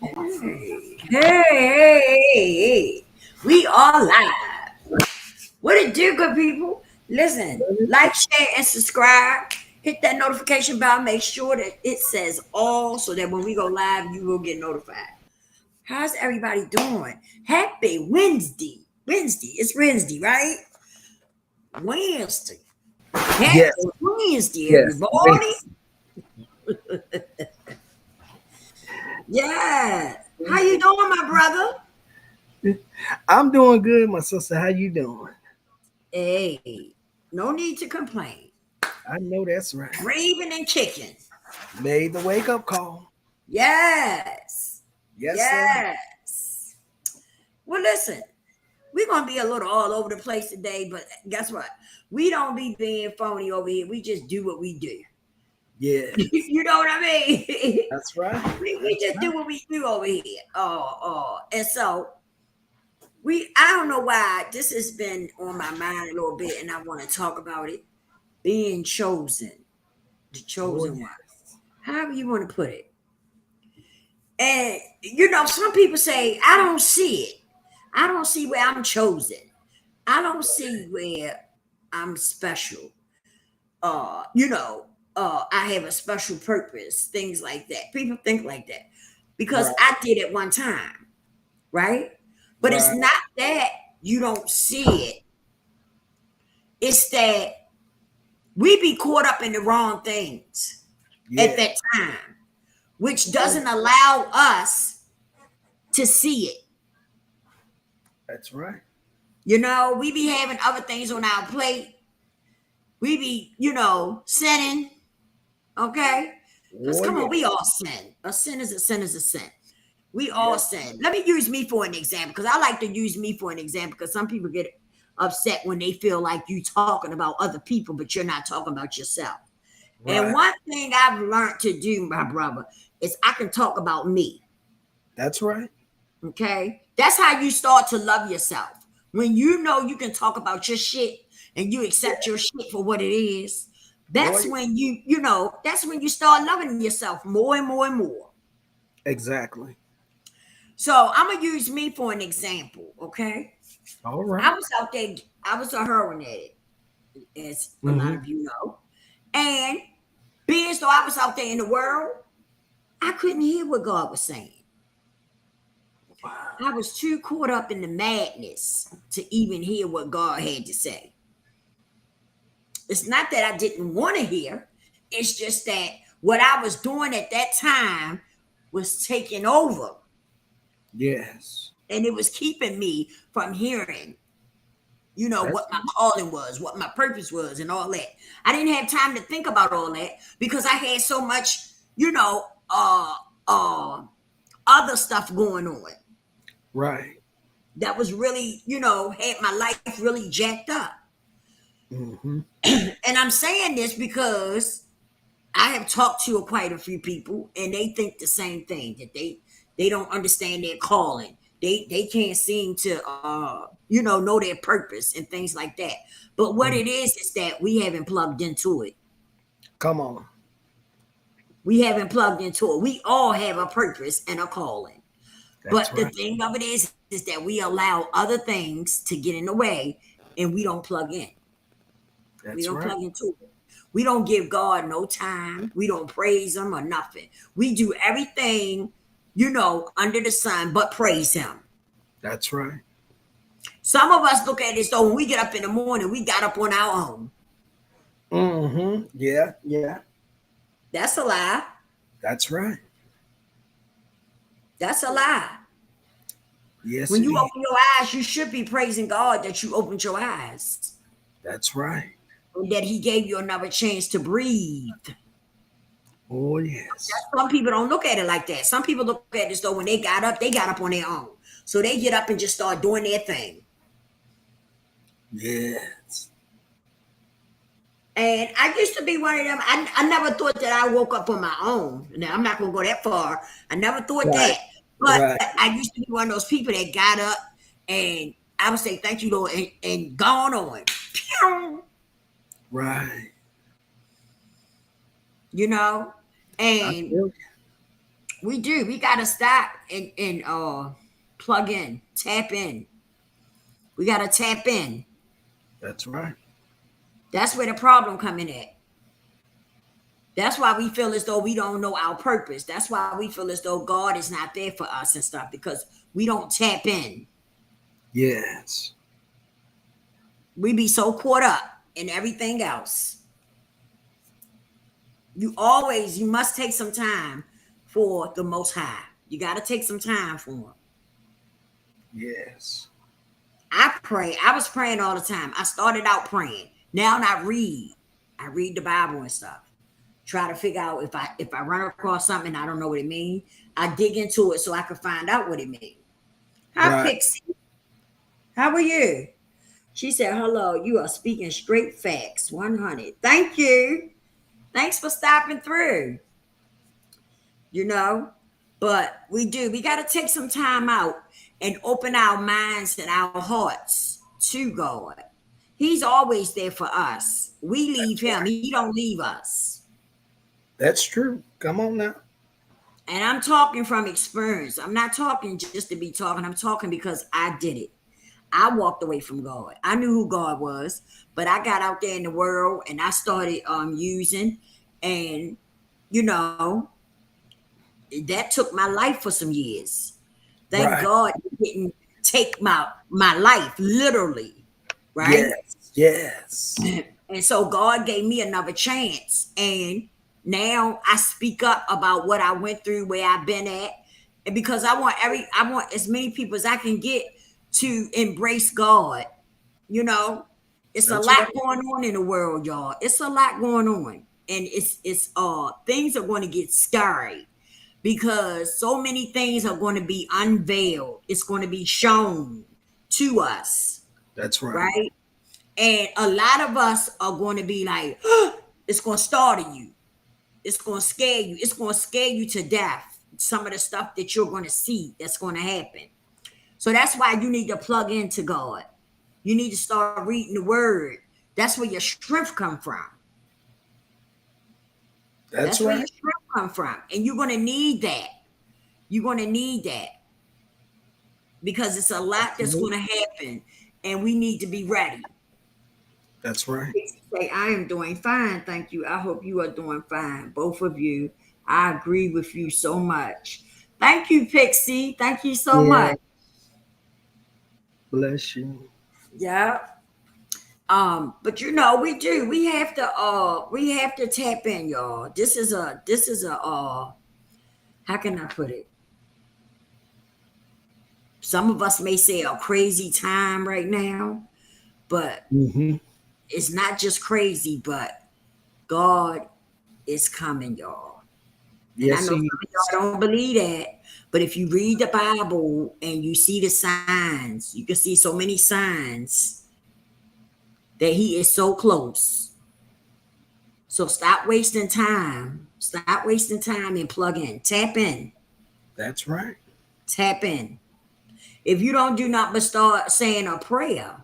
Hey, hey. We are live. What it do, good people? Listen, like, share, and subscribe. Hit that notification bell. Make sure that it says all so that when we go live, you will get notified. How's everybody doing? Happy Wednesday. It's Wednesday, right? Wednesday. Happy Yes, Wednesday, yes. everybody. Yeah. How you doing, my brother? I'm doing good, my sister. How you doing? Hey, no need to complain. I know that's right. Raving and kicking. Made the wake up call. Yes. Yes, sir. Yes. Well, listen, we're going to be a little all over the place today, but guess what? We don't be being phony over here. We just do what we do. Yeah, You know what I mean? that's right. we just do what we do over here. And so I don't know why this has been on my mind a little bit, and I want to talk about it. Being chosen, the Oh, chosen one. yes. However you want to put it. And some people say, I don't see it. I don't see where I'm chosen. I don't see where I'm special. I have a special purpose, things like that. People think like that because Right, I did it one time, right? But it's right. not that you don't see it. It's that we be caught up in the wrong things at Yeah, that time, which doesn't allow us to see it. that's right. We be having other things on our plate. We be, sinning. Okay? Because Oh, come on, yeah. we all sin. A sin is a sin is a sin. We all Yes, sin. Let me use me for an example because I like to use me for an example because some people get upset when they feel like you talking about other people, but you're not talking about yourself. And right. one thing I've learned to do, my brother, is I can talk about me. That's right. Okay. That's how you start to love yourself. When you know you can talk about your shit and you accept your shit for what it is, Oh, that's yeah. when that's when you start loving yourself more and more and more. Exactly. So I'm gonna use me for an example, okay? All right. I was out there, I was a heroin addict, as a lot Mm-hmm. of you know. And being so I was out there in the world, I couldn't hear what God was saying. Wow. I was too caught up in the madness to even hear what God had to say. It's not that I didn't want to hear, it's just that what I was doing at that time was taking over Yes. and it was keeping me from hearing, That's what my calling was, what my purpose was, and all that. I didn't have time to think about all that because I had so much, you know, uh, uh, other stuff going on right. that was really, had my life really jacked up. Mm-hmm. And I'm saying this because I have talked to quite a few people, and they think the same thing that they don't understand their calling. They can't seem to know their purpose and things like that. But what Mm. it is that we haven't plugged into it. Come on. We haven't plugged into it. We all have a purpose and a calling. That's But the right. thing of it is that we allow other things to get in the way and we don't plug in. We That's don't right. plug into it. We don't give God no time. We don't praise him or nothing. We do everything, under the sun, but praise him. That's right. Some of us look at it so when we get up in the morning, we got up on our own. Mm-hmm. Yeah, yeah. That's a lie. That's right. That's a lie. Yes, When it you is. open your eyes, you should be praising God that you opened your eyes That's right. and that he gave you another chance to breathe. Oh, yes. Some people don't look at it like that. Some people look at it so when they got up on their own. So they get up and just start doing their thing. Yes. And I used to be one of them. I never thought that I woke up on my own. Now, I'm not going to go that far. I never thought Right. that. But Right. I used to be one of those people that got up and I would say, thank you, Lord, and gone on. Pew! Right. You know? I And feel you. We do. We gotta stop and plug in, tap in. We gotta tap in. That's right. That's where the problem coming at. That's why we feel as though we don't know our purpose. That's why we feel as though God is not there for us and stuff because we don't tap in. Yes. We be so caught up in everything else. You must take some time for the Most High. You got to take some time for him. Yes. I pray. I was praying all the time. I started out praying. Now I read. I read the Bible and stuff. Try to figure out if I run across something I don't know what it means. I dig into it so I can find out what it means. Hi, Right. Pixie. How are you? She said, hello, you are speaking straight facts. 100. Thank you. Thanks for stopping through. You know, but we got to take some time out and open our minds and our hearts to God. He's always there for us. We leave him. He don't leave us. That's true. Come on now. And I'm talking from experience. I'm not talking just to be talking. I'm talking because I did it. I walked away from God. I knew who God was, but I got out there in the world and I started using, and you know, that took my life for some years. Thank Right. God it didn't take my life literally, right? Yes. And so God gave me another chance, and now I speak up about what I went through, where I've been at, and because I want as many people as I can get to embrace God. You know, it's a That's lot right. going on in the world, y'all. It's a lot going on, and it's things are going to get scary because so many things are going to be unveiled. It's going to be shown to us, That's right. right? And a lot of us are going to be like, it's going to startle you. It's going to scare you. It's going to scare you to death. Some of the stuff that you're going to see that's going to happen. So that's why you need to plug into God. You need to start reading the word. That's where your strength come from. That's where right. your strength come from. And you're going to need that. You're going to need that. Because it's a lot that's going to happen. And we need to be ready. That's right. Say, I am doing fine. Thank you. I hope you are doing fine. Both of you. I agree with you so much. Thank you, Pixie. Thank you so much. Bless you. Yeah. But you know, we have to tap in, y'all. This is a how can I put it? Some of us may say a crazy time right now, but it's not just crazy, but God is coming, y'all. And Yes, I know some of y'all don't believe that, but if you read the Bible and you see the signs, you can see so many signs that he is so close. So stop wasting time. Stop wasting time and plug in. Tap in. That's right. Tap in. If you don't do nothing but start saying a prayer,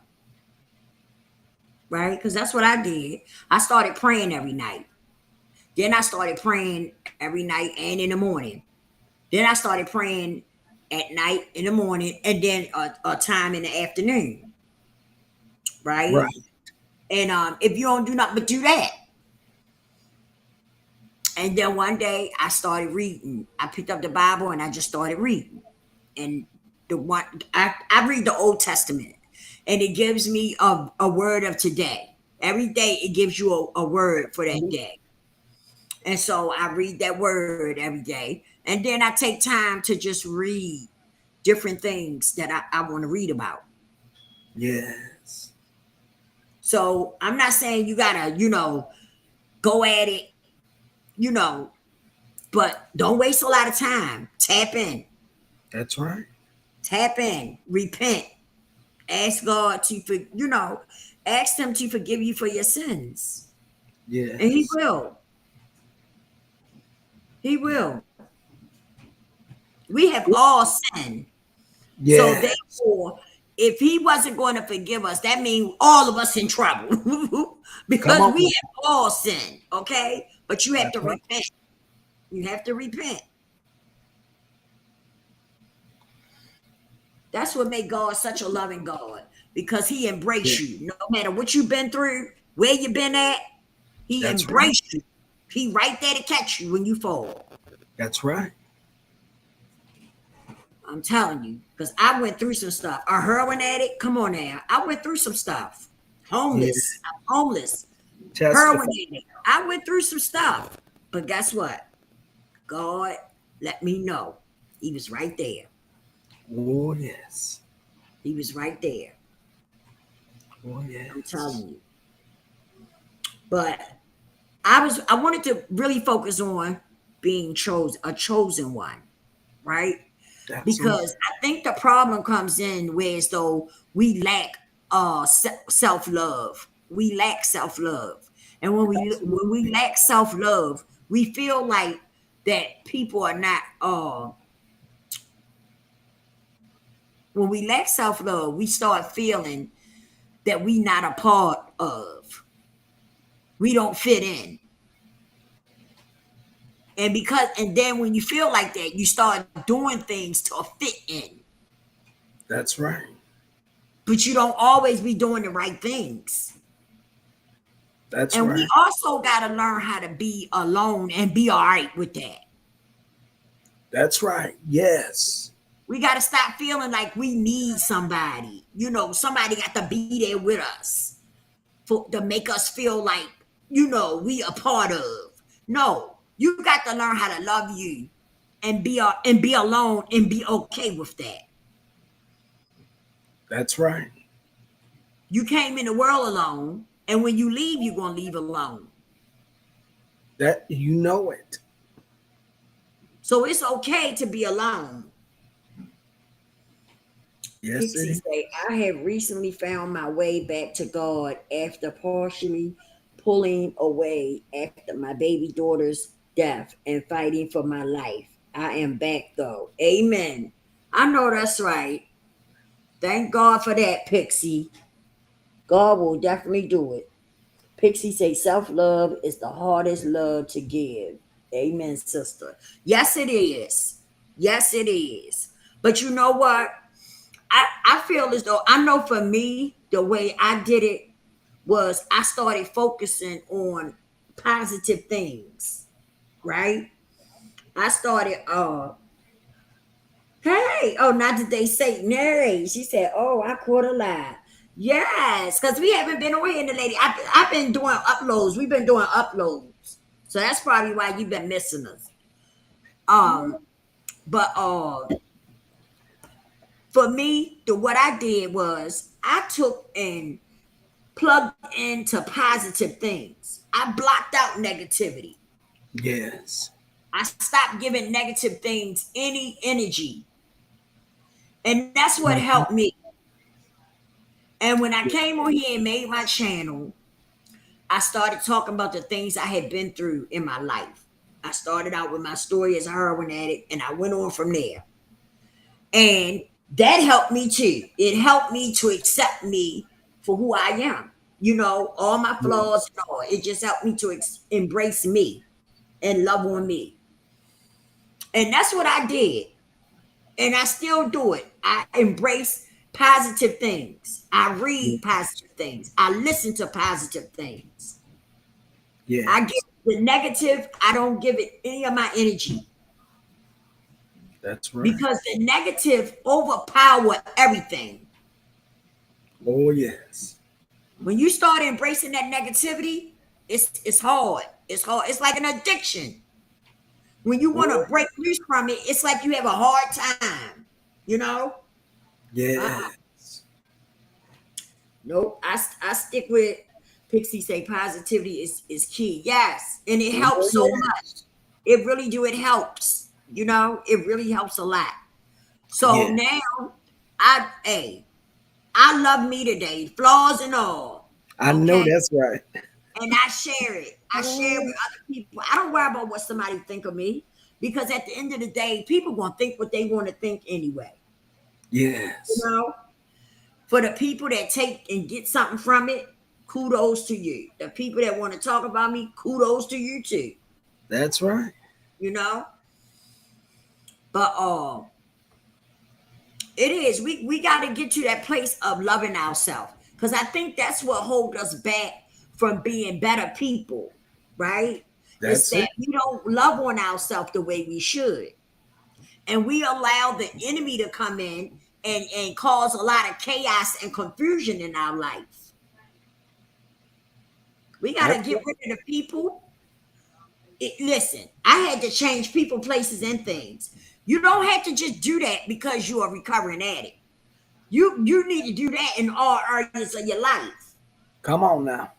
right? Because that's what I did. I started praying every night. Then I started praying every night and in the morning. Then I started praying at night, in the morning, and then a time in the afternoon. Right? Right. And if you don't do nothing but do that. And then one day I started reading. I picked up the Bible and I just started reading. And I read the Old Testament, and it gives me a word of today. Every day it gives you a word for that day. And so I read that word every day. And then I take time to just read different things that I want to read about. Yes. So I'm not saying you gotta, go at it, but don't waste a lot of time. Tap in. That's right. Tap in. Repent. Ask God ask him to forgive you for your sins. Yes. And he will. He will. We have all sinned. Yes. So therefore, if he wasn't going to forgive us, that means all of us in trouble. Because we have all sinned, okay? But you have to repent. You have to repent. That's what made God such a loving God, because he Yeah, embraced you. No matter what you've been through, where you been at, he that's right. embraced you. He right there to catch you when you fall. That's right. I'm telling you, because I went through some stuff. A heroin addict, come on now. I went through some stuff. Yeah. Homeless. I'm homeless. Heroin Testify. addict. I went through some stuff. But guess what? God let me know. He was right there. Oh yes. He was right there. Oh I'm yes. telling you. But I wanted to really focus on being a chosen one, right? Absolutely. Because I think the problem comes in where as though we lack self love. We lack self love, and Absolutely. when we lack self love, we feel like that people are not. When we lack self love, we start feeling that we not a part of. We don't fit in, and then when you feel like that, you start doing things to fit in, That's right. but you don't always be doing the right things. That's And we right. also got to learn how to be alone and be all right with that. That's right. Yes. We got to stop feeling like we need somebody. Somebody got to be there with us to make us feel like, we a part of. No, you got to learn how to love you and be alone and be okay with that. That's right. You came in the world alone, and when you leave, you're going to leave alone. That you know it. So it's okay to be alone. Yes, it Pixie is. say, I have recently found my way back to God after partially pulling away after my baby daughter's death and fighting for my life. I am back though. Amen. I know that's right. Thank God for that, Pixie. God will definitely do it. Pixie say self-love is the hardest love to give. Amen, sister. Yes, it is. Yes, it is. But you know what? I feel as though I know for me, the way I did it was I started focusing on positive things, right? I started, hey, oh, not that they say nay. She said, oh, I caught a lie. Yes, because we haven't been on here in the lady. I've been doing uploads. We've been doing uploads. So that's probably why you've been missing us. But for me, what I did was I took and plugged into positive things. I blocked out negativity. Yes. I stopped giving negative things any energy. And that's what Mhm. helped me. And when I came on here and made my channel, I started talking about the things I had been through in my life. I started out with my story as a heroin addict, and I went on from there. And that helped me too. It helped me to accept me for who I am. All my flaws and all. It just helped me to embrace me and love on me. And that's what I did. And I still do it. I embrace positive things. I Yeah. read positive things. I listen to positive things. I get Yes. the negative, I don't give it any of my energy, That's right. because the negative overpower everything. Oh yes. When you start embracing that negativity, it's hard. It's hard. It's like an addiction. When you want Oh to break loose from it, it's like you have a hard time. You know? Uh-uh. yes. Nope. I stick with Pixie say positivity is key. Yes. And it Oh helps so much. yes. It really do. It helps. It really helps a lot. So Yeah. now I love me today, flaws and all. I know Okay. that's right. And I share it. I share it with other people. I don't worry about what somebody think of me, because at the end of the day, people gonna think what they want to think anyway. You Yes. know, for the people that take and get something from it, kudos to you. The people that want to talk about me, kudos to you too. That's right. You know, but It is. We got to get to that place of loving ourselves, because I think that's what holds us back from being better people, right? It's That's that it. we don't love on ourselves the way we should, and we allow the enemy to come in and cause a lot of chaos and confusion in our life. We got to That's get it. rid of the people. Listen, I had to change people, places, and things. You don't have to just do that because you're a recovering addict. You need to do that in all areas of your life. Come on now.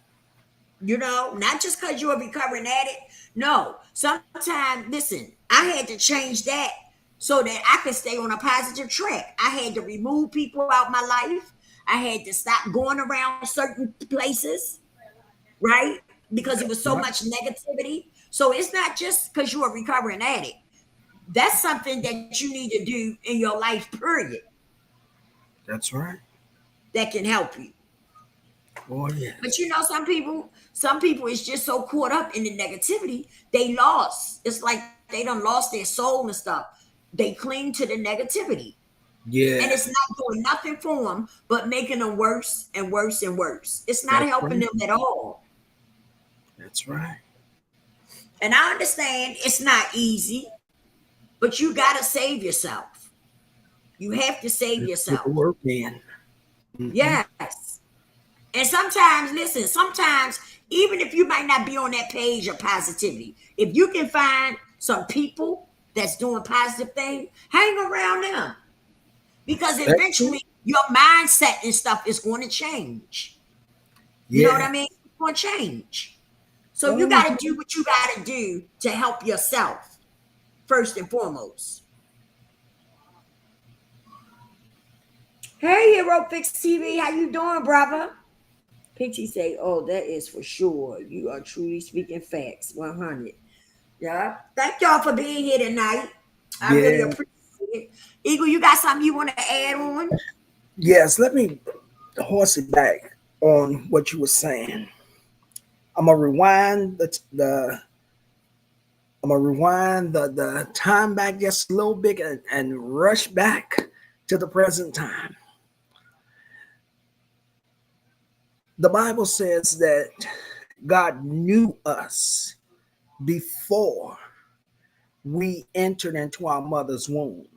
Not just because you're a recovering addict. No, sometimes, listen, I had to change that so that I could stay on a positive track. I had to remove people out my life. I had to stop going around certain places, right? Because it was so Right. much negativity. So it's not just because you're a recovering addict. That's something that you need to do in your life, period, That's right. that can help you. Oh But yes. some people is just so caught up in the negativity, they lost. It's like they done lost their soul and stuff. They cling to the negativity. And Yeah. it's not doing nothing for them but making them worse and worse and worse. It's not That's helping right. them at all. That's right. And I understand it's not easy, but you gotta save yourself. You have to save Put the yourself. work in. Hmm. Yes. And sometimes, listen, sometimes, even if you might not be on that page of positivity, if you can find some people that's doing positive things, hang around them, because That's it. eventually your mindset and stuff is going to change. You know what Yeah. I mean? It's going to change. So you got to Mhm. do what you got to do to help yourself first and foremost. Hey, Hero Fix TV, how you doing, brother? PT say, "Oh, that is for sure. You are truly speaking facts, 100." Yeah. Thank y'all for being here tonight. I really Yeah. appreciate it. Eagle, you got something you want to add on? Yes. Let me horse it back on what you were saying. I'm gonna rewind the time back just a little bit and rush back to the present time. The Bible says that God knew us before we entered into our mother's womb.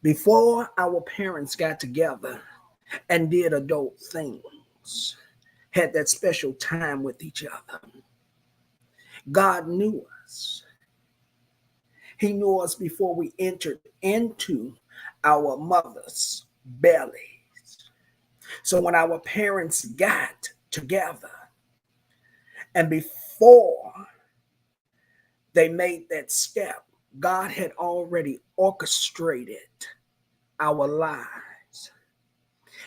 Before our parents got together and did adult things, had that special time with each other. God knew us. He knew us before we entered into our mother's bellies. So when our parents got together and before they made that step, God had already orchestrated our lives.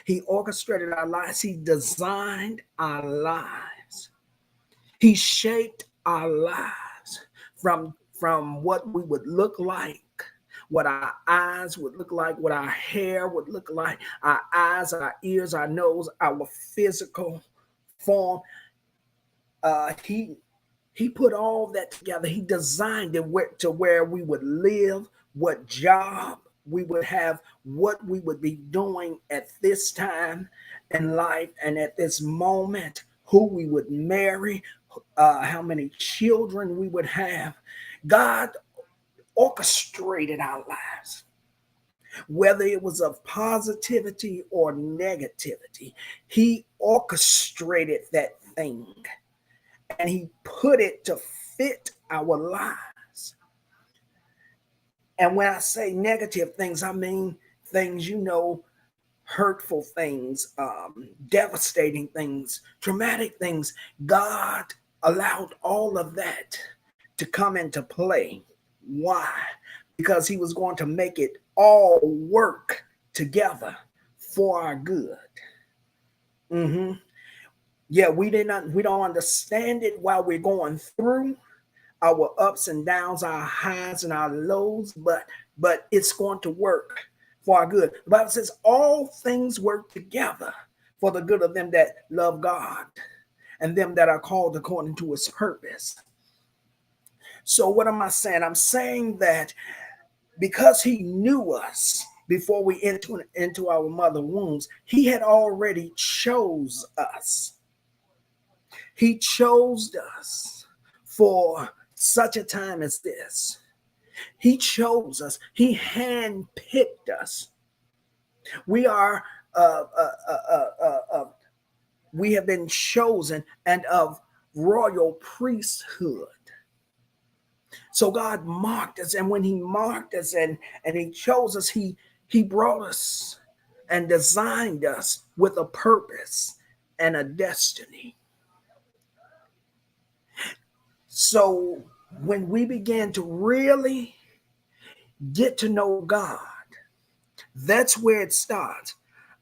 He orchestrated our lives. He designed our lives. He shaped our lives from what we would look like, what our eyes would look like, what our hair would look like, our eyes, our ears, our nose, our physical form. He put all that together. He designed it to where we would live, what job we would have, what we would be doing at this time in life and at this moment, who we would marry, how many children we would have. God orchestrated our lives, whether it was of positivity or negativity. He orchestrated that thing and he put it to fit our lives. And when I say negative things, I mean things, hurtful things, devastating things, traumatic things. God allowed all of that to come into play. Why? Because he was going to make it all work together for our good. Hmm. Yeah, we don't understand it while we're going through our ups and downs, our highs and our lows, but it's going to work for our good. The Bible says all things work together for the good of them that love God and them that are called according to his purpose. So what am I saying? I'm saying that because he knew us before we entered into our mother wombs, he had already chose us. He chose us for such a time as this. He chose us. He handpicked us. We are we have been chosen and of royal priesthood. So God marked us, and when he marked us and he chose us, he brought us and designed us with a purpose and a destiny. So when we began to really get to know God, that's where it starts.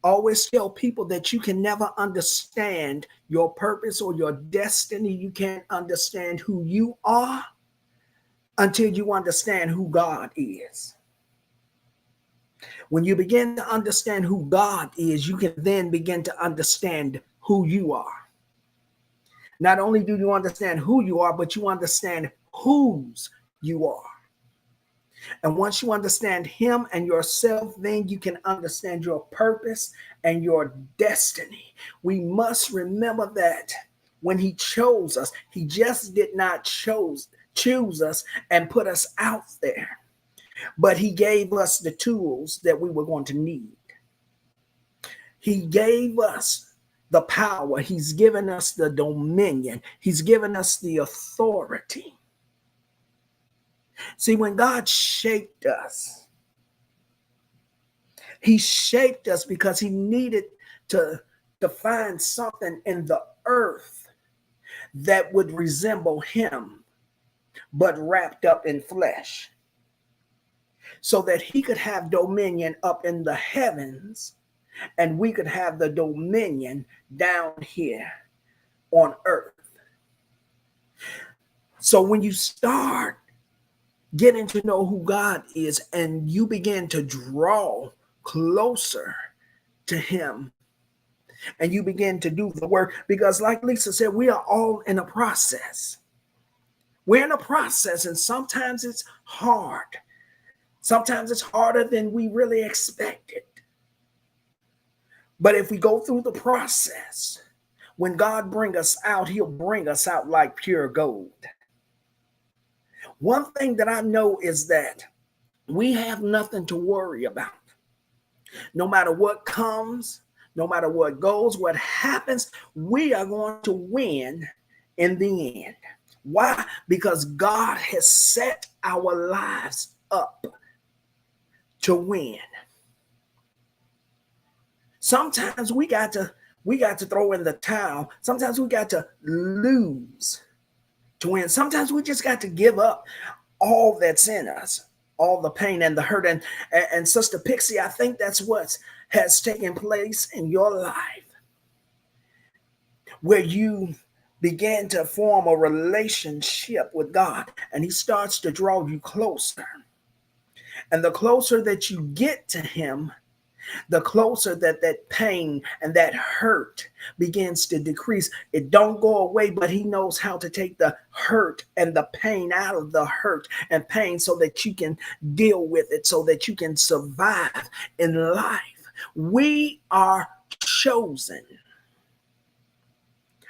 Always tell people that you can never understand your purpose or your destiny. You can't understand who you are until you understand who God is. When you begin to understand who God is, you can then begin to understand who you are. Not only do you understand who you are, but you understand whose you are. And once you understand him and yourself, then you can understand your purpose and your destiny. We must remember that when he chose us, he just did not choose us and put us out there, but he gave us the tools that we were going to need. He gave us the power. He's given us the dominion. He's given us the authority. See, when God shaped us, he shaped us because he needed to find something in the earth that would resemble him, but wrapped up in flesh, so that he could have dominion up in the heavens and we could have the dominion down here on earth. So when you start getting to know who God is and you begin to draw closer to him and you begin to do the work, because like Lisa said, we are all in a process. We're in a process, and sometimes it's hard. Sometimes it's harder than we really expected. But if we go through the process, when God brings us out, he'll bring us out like pure gold. One thing that I know is that we have nothing to worry about. No matter what comes, no matter what goes, what happens, we are going to win in the end. Why? Because God has set our lives up to win. Sometimes we got to throw in the towel. Sometimes we got to lose to win. Sometimes we just got to give up all that's in us, all the pain and the hurt. And Sister Pixie, I think that's what has taken place in your life, where you began to form a relationship with God, and he starts to draw you closer. And the closer that you get to him, the closer that pain and that hurt begins to decrease. It don't go away, but he knows how to take the hurt and the pain out of the hurt and pain so that you can deal with it, so that you can survive in life. We are chosen.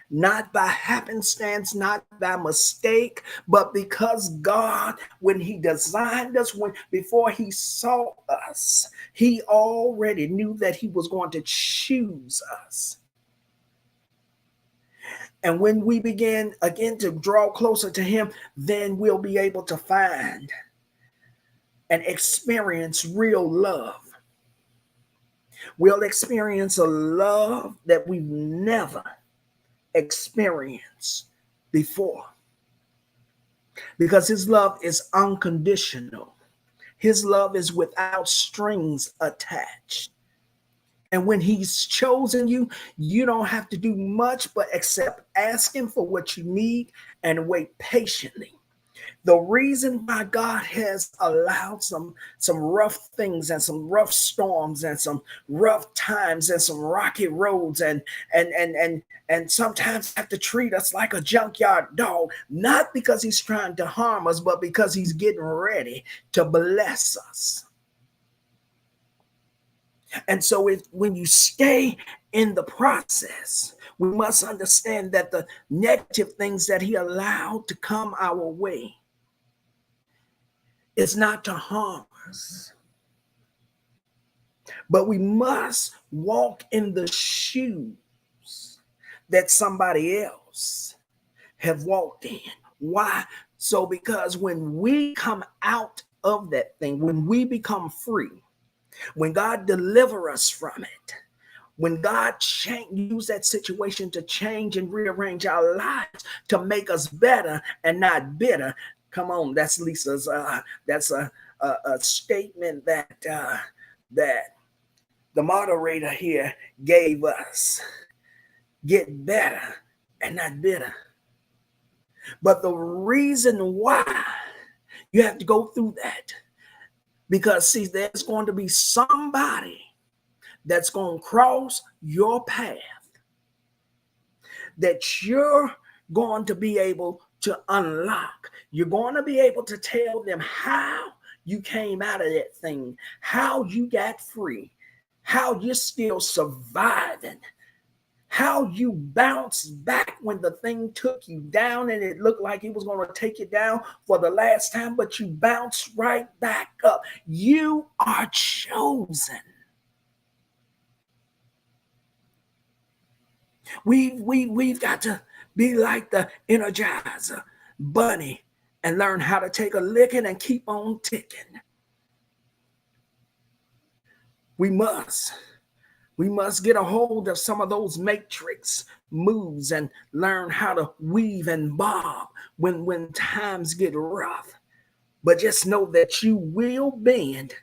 Not by happenstance, not by mistake, but because God, when he designed us, before he saw us, he already knew that he was going to choose us. And when we begin again to draw closer to him, then we'll be able to find and experience real love. We'll experience a love that we've never experienced before, because his love is unconditional. His love is without strings attached. And when he's chosen you, you don't have to do much but except ask him for what you need and wait patiently. The reason why God has allowed some rough things and some rough storms and some rough times and some rocky roads and sometimes have to treat us like a junkyard dog, not because he's trying to harm us, but because he's getting ready to bless us. And so when you stay in the process, we must understand that the negative things that he allowed to come our way is not to harm us. But we must walk in the shoes that somebody else have walked in. Why? So because when we come out of that thing, when we become free, when God deliver us from it, when God use that situation to change and rearrange our lives to make us better and not bitter. Come on, that's Lisa's. That's a statement that the moderator here gave us. Get better and not bitter. But the reason why you have to go through that, because see, there's going to be somebody that's going to cross your path that you're going to be able to unlock. You're going to be able to tell them how you came out of that thing, how you got free, how you're still surviving, how you bounced back when the thing took you down and it looked like it was going to take you down for the last time, but you bounced right back up. You are chosen. We've got to be like the Energizer bunny and learn how to take a licking and keep on ticking. We must get a hold of some of those matrix moves and learn how to weave and bob when times get rough. But just know that you will bend,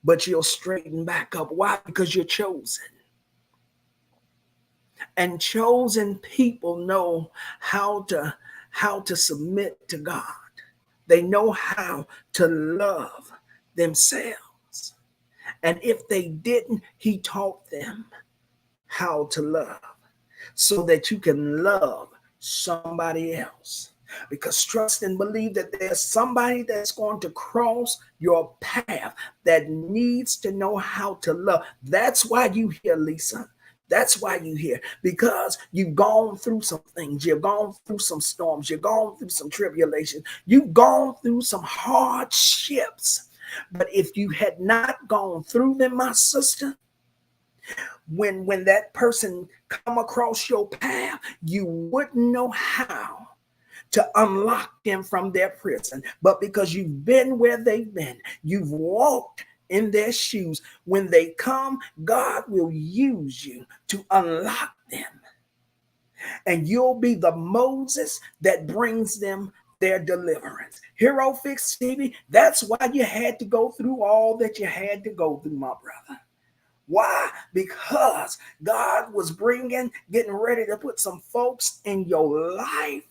but you'll straighten back up. Why? Because you're chosen. And chosen people know how to submit to God. They know how to love themselves. And if they didn't, he taught them how to love so that you can love somebody else. Because trust and believe that there's somebody that's going to cross your path that needs to know how to love. That's why you here, Lisa. That's why you're here, because you've gone through some things. You've gone through some storms. You've gone through some tribulation. You've gone through some hardships. But if you had not gone through them, my sister, when that person come across your path, you wouldn't know how to unlock them from their prison. But because you've been where they've been, you've walked in their shoes. When they come, God will use you to unlock them. And you'll be the Moses that brings them their deliverance. Hero Fix TV, that's why you had to go through all that you had to go through, my brother. Why? Because God was getting ready to put some folks in your life.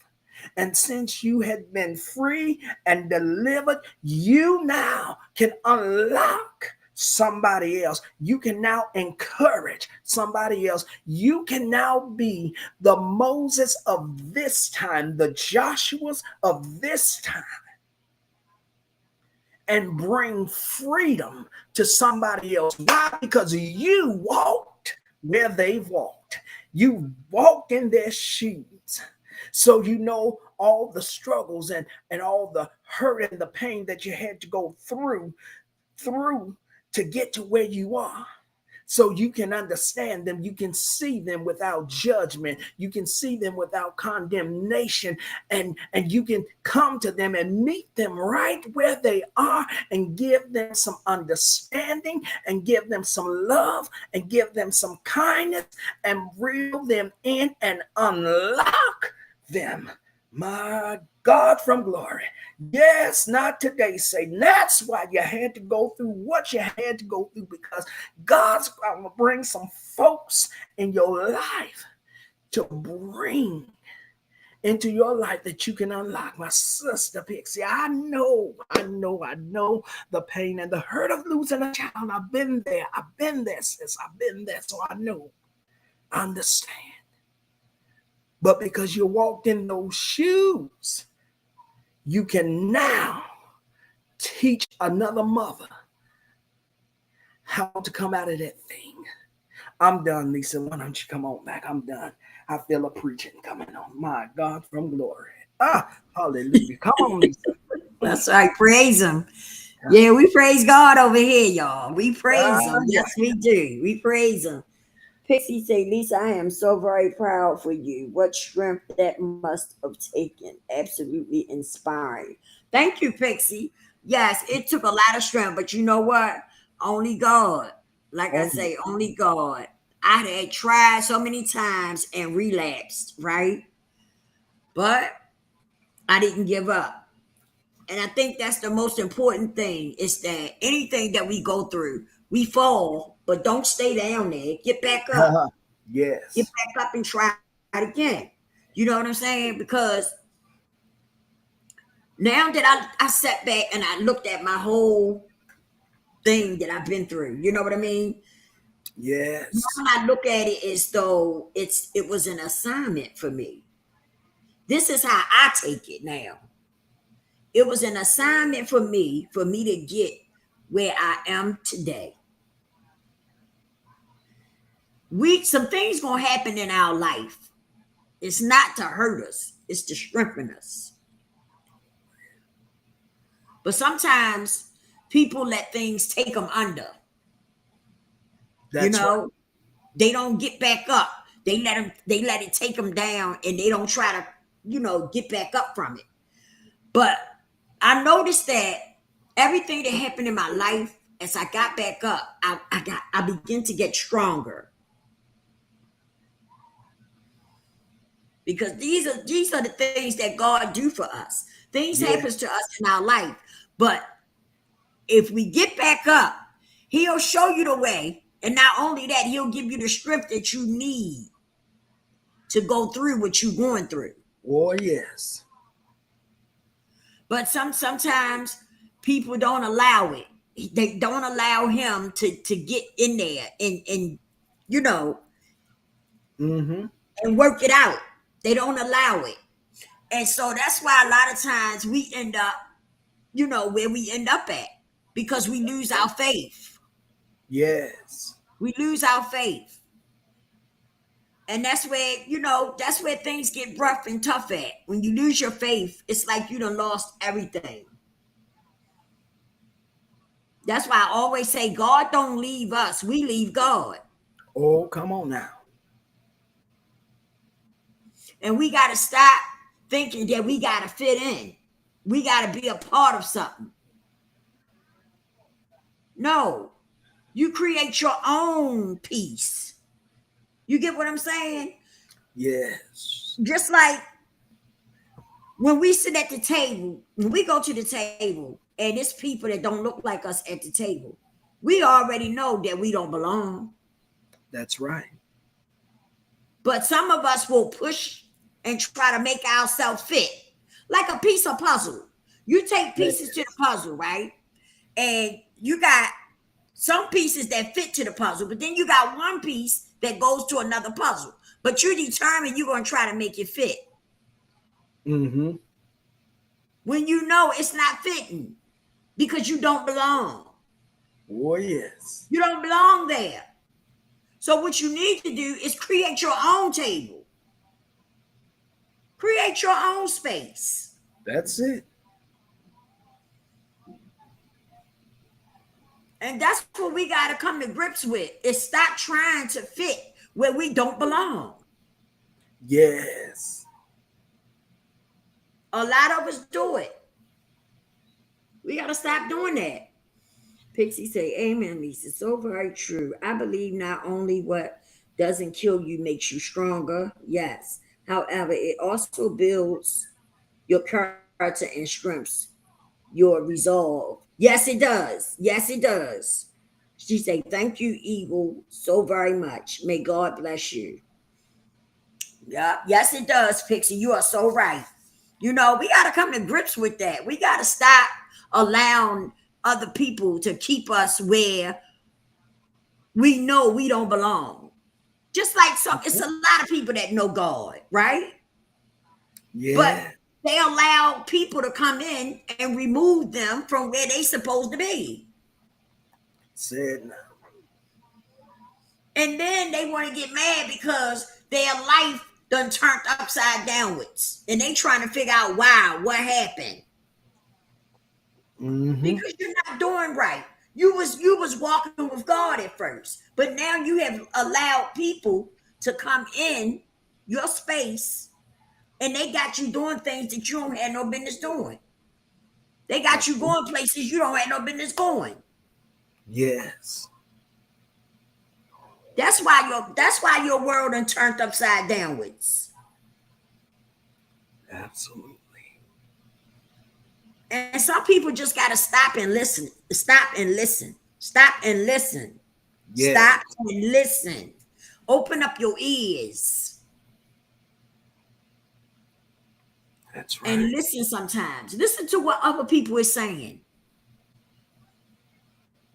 And since you had been free and delivered, you now can unlock somebody else. You can now encourage somebody else. You can now be the Moses of this time, the Joshuas of this time, and bring freedom to somebody else. Why? Because you walked where they've walked. You walked in their shoes. So you know all the struggles and all the hurt and the pain that you had to go through to get to where you are. So you can understand them. You can see them without judgment. You can see them without condemnation. And you can come to them and meet them right where they are and give them some understanding and give them some love and give them some kindness and reel them in and unlock them. My God from glory. Yes, not today, Satan. That's why you had to go through what you had to go through, because God's going to bring some folks in your life to bring into your life that you can unlock. My sister Pixie, I know the pain and the hurt of losing a child. I've been there, sis. I've been there, so I know, I understand. But because you walked in those shoes, you can now teach another mother how to come out of that thing. I'm done, Lisa. Why don't you come on back? I'm done. I feel a preaching coming on. My God from glory. Hallelujah. Come on, Lisa. That's right. Praise him. Yeah, we praise God over here, y'all. We praise him. Yeah. Yes, we do. We praise him. Pixie say, Lisa, I am so very proud for you. What strength that must have taken. Absolutely inspiring. Thank you, Pixie. Yes, it took a lot of strength, but you know what? Only God. Like I say, only God. I had tried so many times and relapsed, right? But I didn't give up. And I think that's the most important thing is that anything that we go through, we fall, but don't stay down there. Get back up. Yes. Get back up and try it again. You know what I'm saying? Because now that I sat back and I looked at my whole thing that I've been through, you know what I mean? Yes. Now I look at it as though it was an assignment for me. This is how I take it now. It was an assignment for me to get where I am today. Some things gonna happen in our life. It's not to hurt us, it's to strengthen us. But sometimes people let things take them under. That's right. They don't get back up. They let it take them down, and they don't try to, get back up from it. But I noticed that everything that happened in my life, as I got back up, I began to get stronger. Because these are the things that God do for us. Things happens to us in our life, but if we get back up, He'll show you the way, and not only that, He'll give you the strength that you need to go through what you're going through. Oh yes. But sometimes people don't allow it. They don't allow Him to get in there and and work it out. They don't allow it. And so that's why a lot of times we end up, where we end up at, because we lose our faith. Yes. We lose our faith. And that's where things get rough and tough at. When you lose your faith, it's like you done lost everything. That's why I always say God don't leave us. We leave God. Oh, come on now. And we got to stop thinking that we got to fit in. We got to be a part of something. No. You create your own peace. You get what I'm saying? Yes. Just like when we sit at the table, when we go to the table, and it's people that don't look like us at the table, we already know that we don't belong. That's right. But some of us will push and try to make ourselves fit, like a piece of puzzle. You take pieces to the puzzle, right? And you got some pieces that fit to the puzzle, but then you got one piece that goes to another puzzle. But you're determined you're going to try to make it fit. Mm-hmm. When you know it's not fitting because you don't belong. Oh, yes. You don't belong there. So what you need to do is create your own table. Create your own space. That's it. And that's what we got to come to grips with, is stop trying to fit where we don't belong. Yes. A lot of us do it. We got to stop doing that. Pixie say, amen, Lisa. So very true. I believe not only what doesn't kill you makes you stronger. Yes. However, it also builds your character and strengthens your resolve. Yes, it does. Yes, it does. She say, thank you, Eagle, so very much. May God bless you. Yeah, yes, it does, Pixie. You are so right. You know, we got to come to grips with that. We got to stop allowing other people to keep us where we know we don't belong. Just like it's a lot of people that know God, right? But Yeah. they allow people to come in and remove them from where they supposed to be. Said now. And then they want to get mad because their life done turned upside downwards. And they trying to figure out why, what happened. Mm-hmm. Because you're not doing right. You was walking with God at first, but now you have allowed people to come in your space and they got you doing things that you don't have no business doing. They got you going places you don't have no business going. Yes. That's why your world done turned upside downwards. Absolutely. And some people just gotta stop and listen. Stop and listen. Stop and listen. Yes. Stop and listen. Open up your ears. That's right. And listen sometimes. Listen to what other people are saying.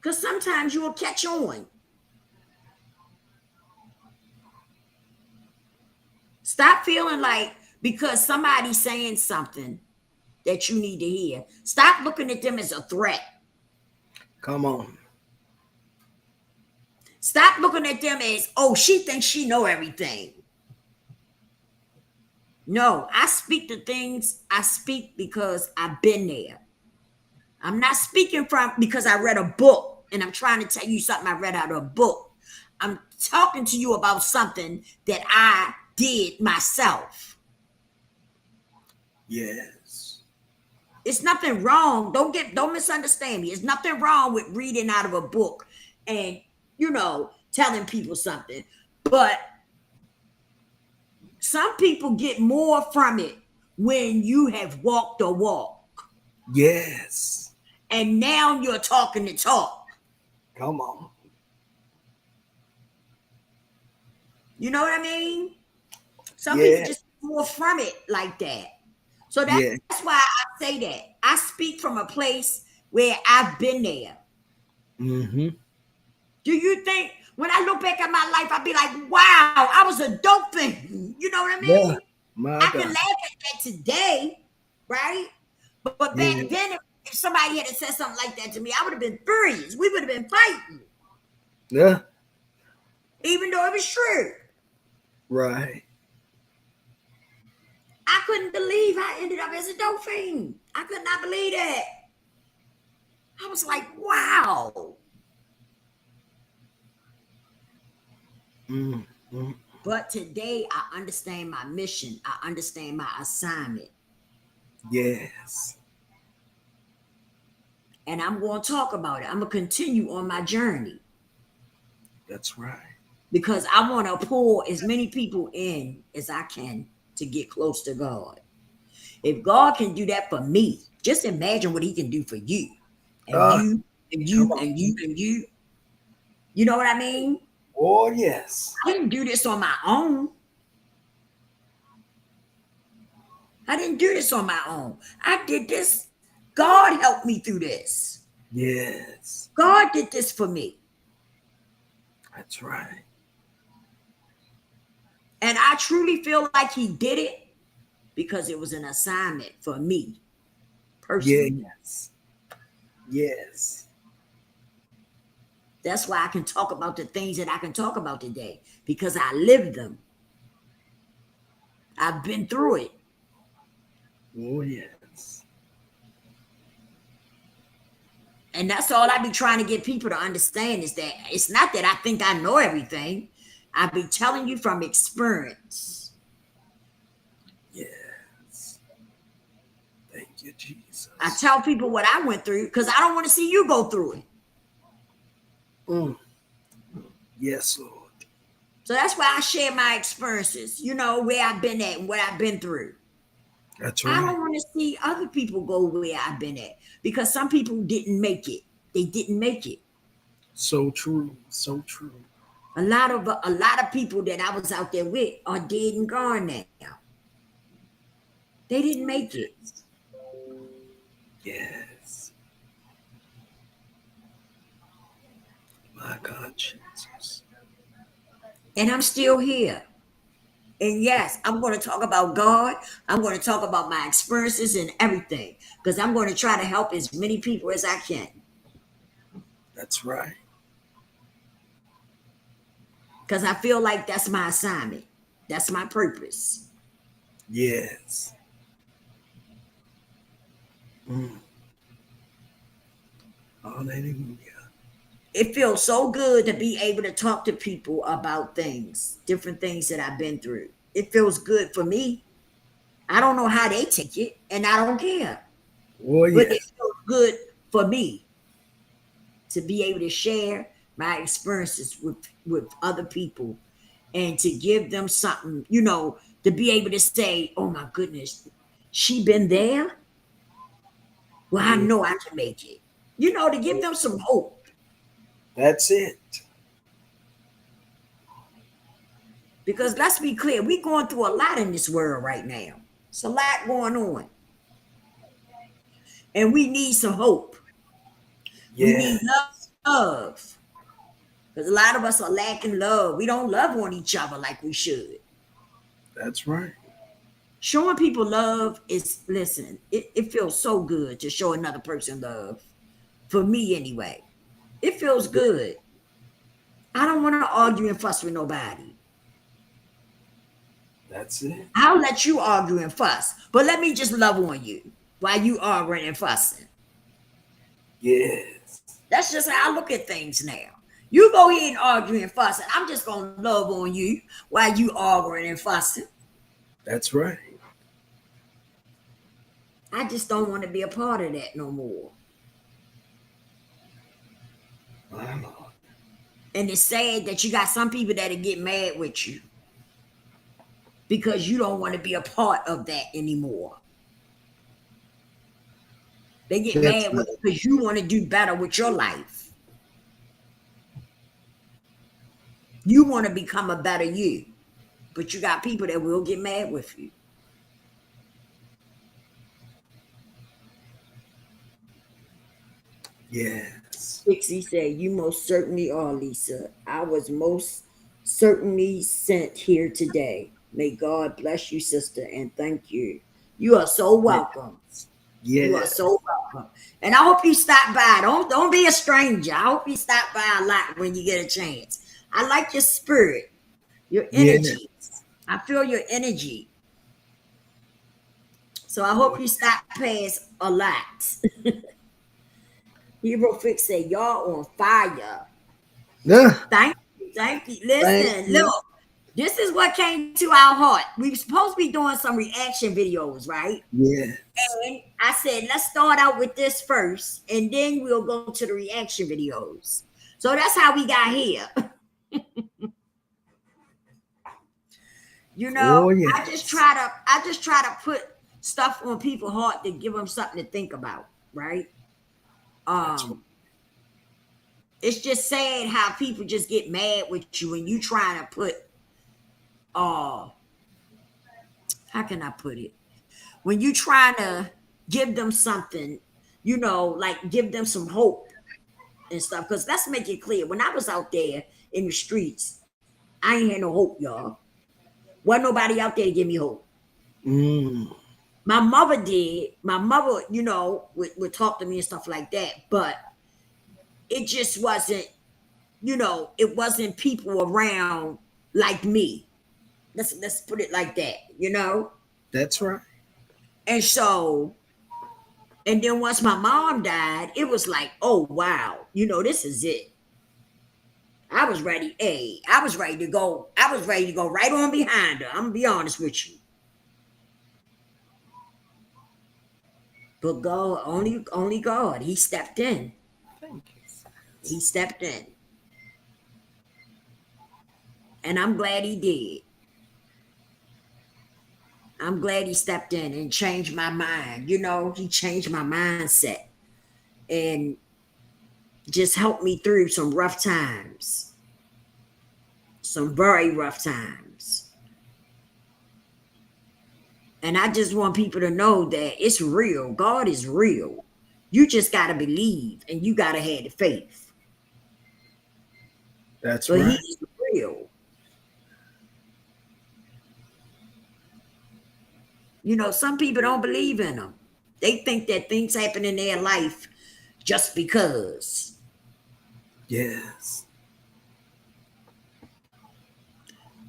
Because sometimes you will catch on. Stop feeling like because somebody's saying something that you need to hear. Stop looking at them as a threat. Come on. Stop looking at them as, oh, she thinks she know everything. No, I speak the things I speak because I've been there. I'm not speaking from because I read a book and I'm trying to tell you something I read out of a book. I'm talking to you about something that I did myself. Yes. It's nothing wrong. Don't misunderstand me. It's nothing wrong with reading out of a book and, telling people something. But some people get more from it when you have walked the walk. Yes. And now you're talking the talk. Come on. You know what I mean? Some people just get more from it like that. So that's why I say that. I speak from a place where I've been there. Mm-hmm. Do you think when I look back at my life, I'd be like, wow, I was a dope thing. You know what I mean? Yeah. I can laugh at that today, right? But back then, if somebody had said something like that to me, I would have been furious. We would have been fighting. Yeah. Even though it was true. Right. I couldn't believe I ended up as a dope fiend. I could not believe that. I was like, wow. Mm-hmm. But today I understand my mission. I understand my assignment. Yes. And I'm going to talk about it. I'm going to continue on my journey. That's right. Because I want to pull as many people in as I can to get close to God. If God can do that for me, just imagine what he can do for you. And you. You know what I mean? Oh, yes. I didn't do this on my own. I did this. God helped me through this. Yes. God did this for me. That's right. And I truly feel like he did it because it was an assignment for me personally. Yes. Yes. That's why I can talk about the things that I can talk about today because I lived them. I've been through it. Oh, yes. And that's all I be trying to get people to understand is that it's not that I think I know everything. I be telling you from experience. Yes. Thank you, Jesus. I tell people what I went through because I don't want to see you go through it. Yes, Lord. So that's why I share my experiences, where I've been at and what I've been through. That's right. I don't want to see other people go where I've been at because some people didn't make it. They didn't make it. So true. So true. A lot of people that I was out there with are dead and gone now. They didn't make it. Yes. My God, Jesus. And I'm still here. And yes, I'm going to talk about God. I'm going to talk about my experiences and everything because I'm going to try to help as many people as I can. That's right. Because I feel like that's my assignment. That's my purpose. Yes. Mm. Hallelujah. It feels so good to be able to talk to people about things, different things that I've been through. It feels good for me. I don't know how they take it, and I don't care. Oh, But it yes. feels good for me to be able to share my experiences with other people and to give them something, to be able to say, oh my goodness, she been there. Well, I Mm. know I can make it. To give them some hope. That's it. Because let's be clear, we're going through a lot in this world right now. It's a lot going on. And we need some hope. We need Yes. love. Because a lot of us are lacking love. We don't love on each other like we should. That's right. Showing people love listen, it feels so good to show another person love. For me, anyway. It feels good. I don't want to argue and fuss with nobody. That's it. I'll let you argue and fuss, but let me just love on you while you arguing and fussing. Yes. That's just how I look at things now. You go ahead and argue and fuss, and I'm just gonna love on you while you arguing and fussing. That's right. I just don't want to be a part of that no more. My Lord. And it's sad that you got some people that'll get mad with you because you don't want to be a part of that anymore. They get That's mad with you because you want to do better with your life. You want to become a better you. But you got people that will get mad with you. yes. Dixie said, you most certainly are, Lisa. I was most certainly sent here today. May God bless you, sister, and thank you. You are so welcome. You are Yes. so welcome. And I hope you stop by. Don't be a stranger. I hope you stop by a lot when you get a chance. I like your spirit, your Yes. energy. I feel your energy. So I hope you stop past a lot. Hero Fix said, y'all on fire. Yeah. Thank you. Thank you. Thank Listen, you. look, this is what came to our heart. We were supposed to be doing some reaction videos, right? Yes. And I said, let's start out with this first, and then we'll go to the reaction videos. So that's how we got here. Oh, I just try to put stuff on people's heart to give them something to think about, right? That's right. It's just sad how people just get mad with you when you trying to put how can I put it? When you trying to give them something, like give them some hope and stuff. Because let's make it clear. When I was out there in the streets, I ain't had no hope, y'all. Wasn't nobody out there to give me hope. Mm. My mother did. My mother, would talk to me and stuff like that. But it just wasn't, it wasn't people around like me. Let's put it like that. That's right. And so, and then once my mom died, it was like, oh wow, this is it. I was ready. Hey, I was ready to go. I was ready to go right on behind her. I'm gonna be honest with you. But God, only God, He stepped in. Thank you. He stepped in. And I'm glad He did. I'm glad He stepped in and changed my mind. He changed my mindset and just helped me through some rough times. some very rough times. And I just want people to know that it's real. God is real. You just got to believe and you got to have the faith. That's But right. he's real. You know, some people don't believe in him. They think that things happen in their life just because. Yes.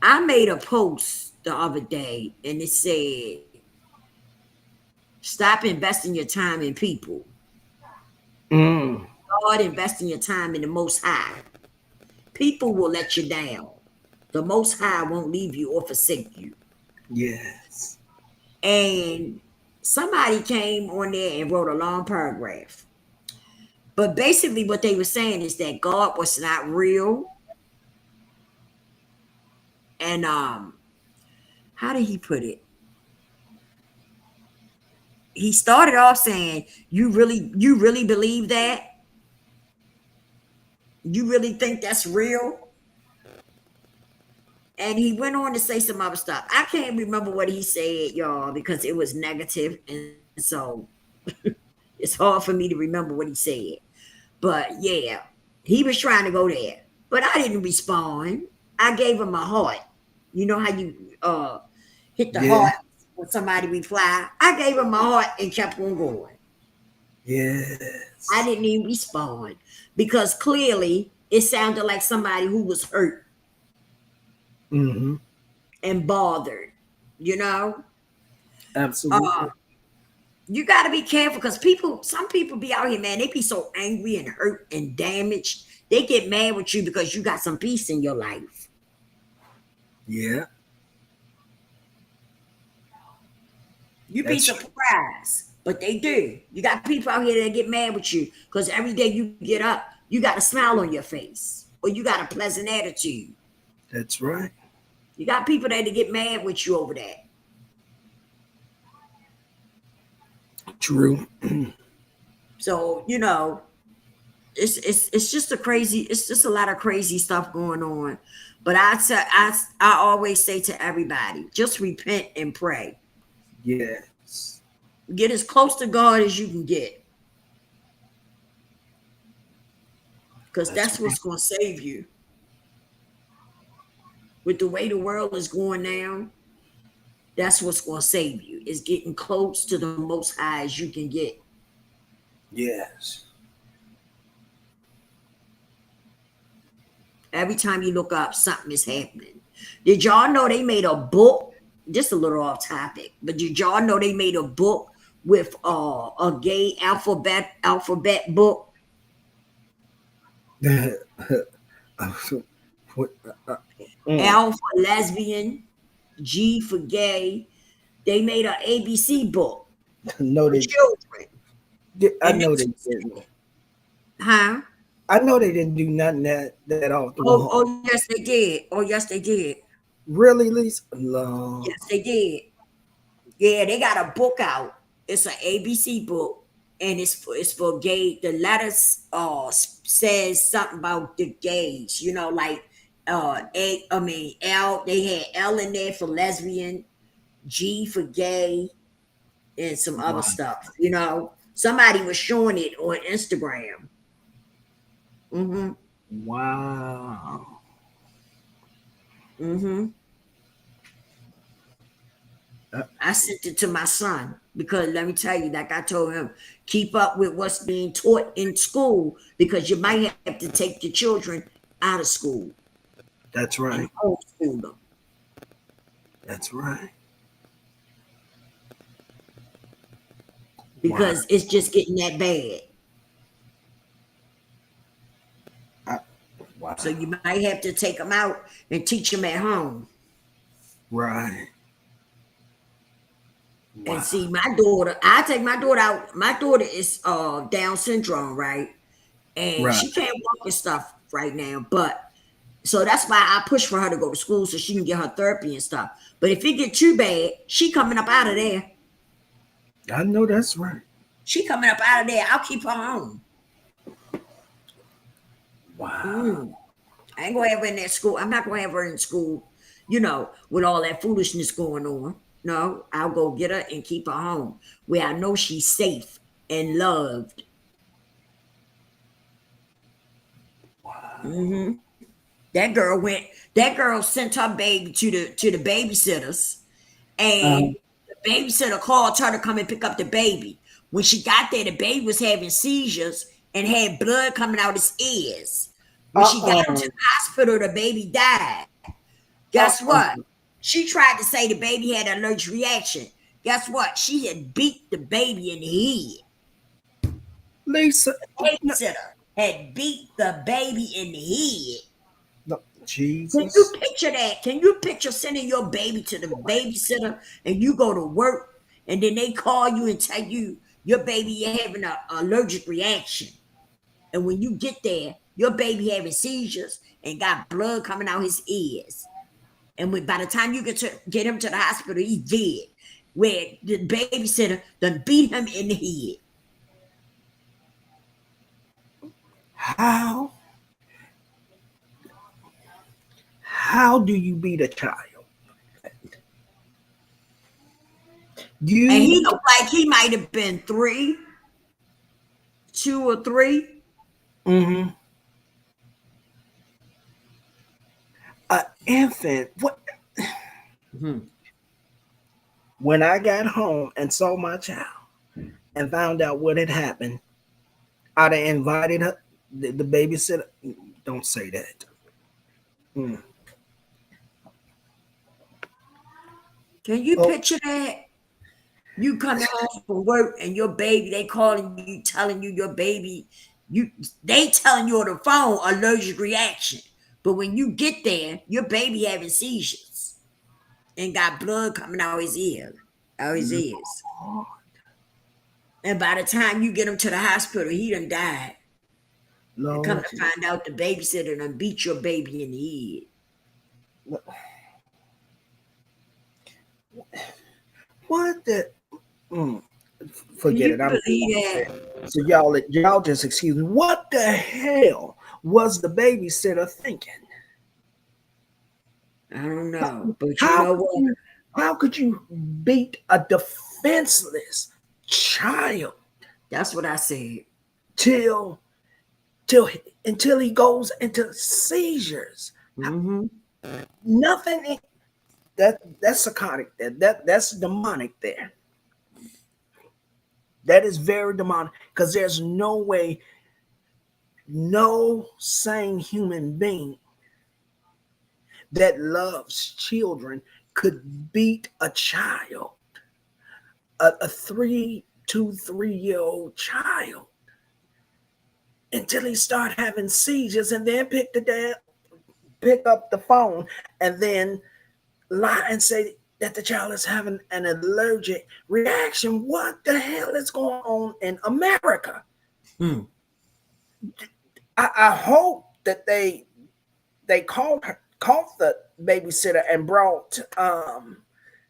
I made a post the other day and it said, stop investing your time in people. Mm. Start investing your time in the Most High. People will let you down. The Most High won't leave you or forsake you. Yes. And somebody came on there and wrote a long paragraph. But basically, what they were saying is that God was not real. And how did he put it? He started off saying, you really believe that? You really think that's real? And he went on to say some other stuff. I can't remember what he said, y'all, because it was negative, and so it's hard for me to remember what he said. But yeah, he was trying to go there, but I didn't respond. I gave him a heart. You know how you hit the Yeah. heart when somebody reply? I gave him a heart and kept on going. Yes. I didn't even respond because clearly it sounded like somebody who was hurt Mm-hmm. and bothered, you know? Absolutely. You got to be careful because some people be out here, man, they be so angry and hurt and damaged. They get mad with you because you got some peace in your life. Yeah. You'd be surprised, but they do. You got people out here that get mad with you because every day you get up, you got a smile on your face or you got a pleasant attitude. That's right. You got people that get mad with you over that. True. So, you know, it's just a lot of crazy stuff going on. But I always say to everybody, just repent and pray. Yes. Get as close to God as you can get. Because that's what's going to save you. With the way the world is going now, that's what's going to save you, is getting close to the Most High as you can get. Yes. Every time you look up, something is happening. Did y'all know they made a book? Just a little off topic, but did y'all know they made a book with a gay alphabet book? L for lesbian, G for gay. They made an ABC book No, for they. children. I And know they- they didn't. Huh? I know they didn't do nothing that off the Oh, wall. oh yes, they did. Oh yes, they did. Really, Lisa? No. Yes, they did. Yeah, they got a book out. It's an ABC book, and it's for gay. The letters says something about the gays. You know, like L. They had L in there for lesbian, G for gay, and some other Wow. stuff. You know, somebody was showing it on Instagram. Mm-hmm. Wow. Mm-hmm. I sent it to my son because let me tell you, like I told him, keep up with what's being taught in school because you might have to take your children out of school That's and right. homeschool them That's right. because it's just getting that bad. Wow. So you might have to take them out and teach them at home. Right. Wow. And see, my daughter, I take my daughter out. My daughter is Down syndrome, right? And Right. she can't walk and stuff right now, but so that's why I push for her to go to school so she can get her therapy and stuff. But if it get too bad, she coming up out of there. I know that's right. She coming up out of there. I'll keep her home. Wow. I ain't gonna have her in that school. I'm not gonna have her in school, with all that foolishness going on. No, I'll go get her and keep her home where I know she's safe and loved. hmm That girl went. That girl sent her baby to the babysitters, and Um, the babysitter called her to come and pick up the baby. When she got there, the baby was having seizures and had blood coming out his ears. When she got him to uh-uh, the hospital, the baby died. Guess uh-uh. what? She tried to say the baby had an allergic reaction. Guess what? She had beat the baby in the Lisa, head. no, Babysitter had beat the baby in the head. no, Can you Jesus. picture that? Can you picture sending your baby to the babysitter and you go to work and then they call you and tell you your baby having an allergic reaction? And when you get there, your baby having seizures and got blood coming out his ears. And by the time you get him to the hospital, he's dead. Where the babysitter done beat him in the head. How how do you beat a child? And he You looked like he might have been 2 or 3. mhm, an infant. What Mhm. when I got home and saw my child and found out what had happened, I'd have invited her, the babysitter. Don't say that. Mm. Can you Oh, picture that? You coming home from work and your baby, they calling you, telling you your baby, you they telling you on the phone allergic reaction. But when you get there, your baby having seizures and got blood coming out his ears. And by the time you get him to the hospital, he done died. And come Lord, to find out the babysitter done beat your baby in the head. what the? Mm, Can forget you it. I'm believe that? so y'all just excuse me. What the hell was the babysitter thinking? I don't know. But you How know could what? you how could you beat a defenseless child That's what I said. till till until he goes into seizures? hmm Nothing that's psychotic. That's demonic there. That is very demonic because there's no way no sane human being that loves children could beat a child, a 3 to 3 year old child, until he start having seizures, and then pick up the phone, and then lie and say that the child is having an allergic reaction. What the hell is going on in America? Hmm. I hope that they caught the babysitter and brought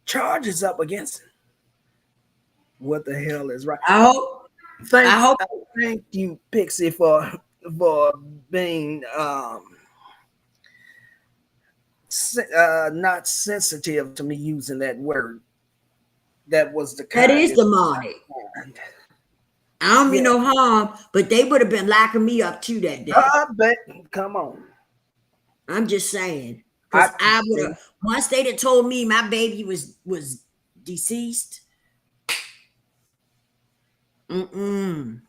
charges up against him. What the hell is right? I hope. I hope. Thank you, Pixie, for being not sensitive to me using that word. That was the That is kindest. demonic. I don't mean Yeah, no harm, but they would have been locking me up too that day. I bet. Come on, I'm just saying. I Because I would have, once they'd have told me my baby was deceased, mm-mm,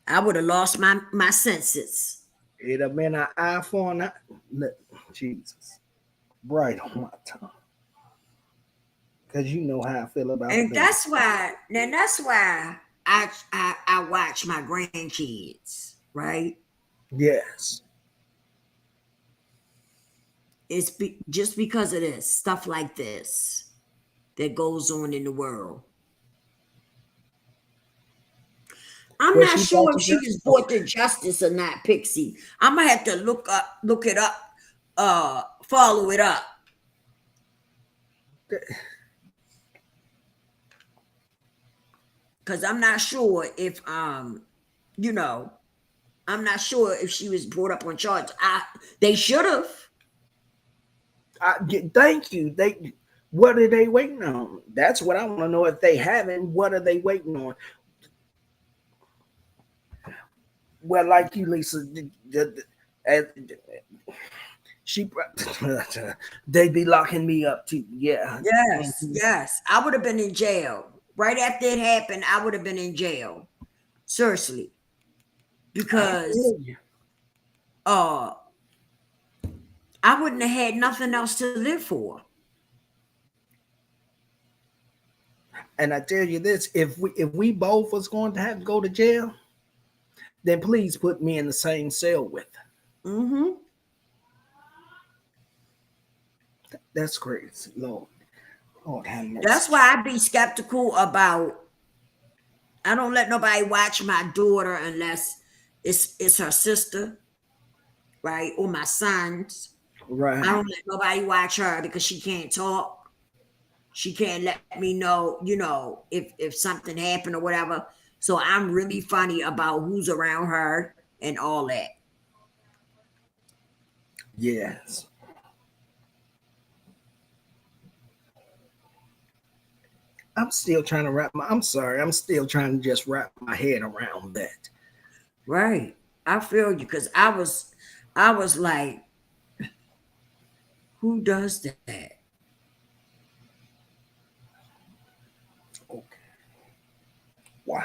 I would have lost my senses. it'd have been an eye for an eye. Look, Jesus, right on my tongue. Because you know how I feel about the And baby. that's why I watch my grandkids, right? Yes. Just because of this stuff like this that goes on in the world. I'm Was not she brought sure to if she was brought to justice or not, Pixie. I'm gonna have to look it up, follow it up. Because I'm not sure if you know I'm not sure if she was brought up on charge. They should have. Thank you. What are they waiting on? That's what I want to know. If they haven't, what are they waiting on? Well, like you, Lisa, she they be locking me up too. Yeah. Yes, yes. I would have been in jail. Right after it happened, I would have been in jail. Seriously. Because I wouldn't have had nothing else to live for. And I tell you this, if we both was going to have to go to jail, then please put me in the same cell with her. Mm-hmm. That's crazy, Lord. Lord have mercy. That's why I be skeptical about. I don't let nobody watch my daughter unless it's her sister, right, or my sons. Right. I don't let nobody watch her because she can't talk. She can't let me know, if something happened or whatever. So I'm really funny about who's around her and all that. Yes. I'm still trying to I'm still trying to just wrap my head around that. Right. I feel you because I was like, who does that? Okay. Wow.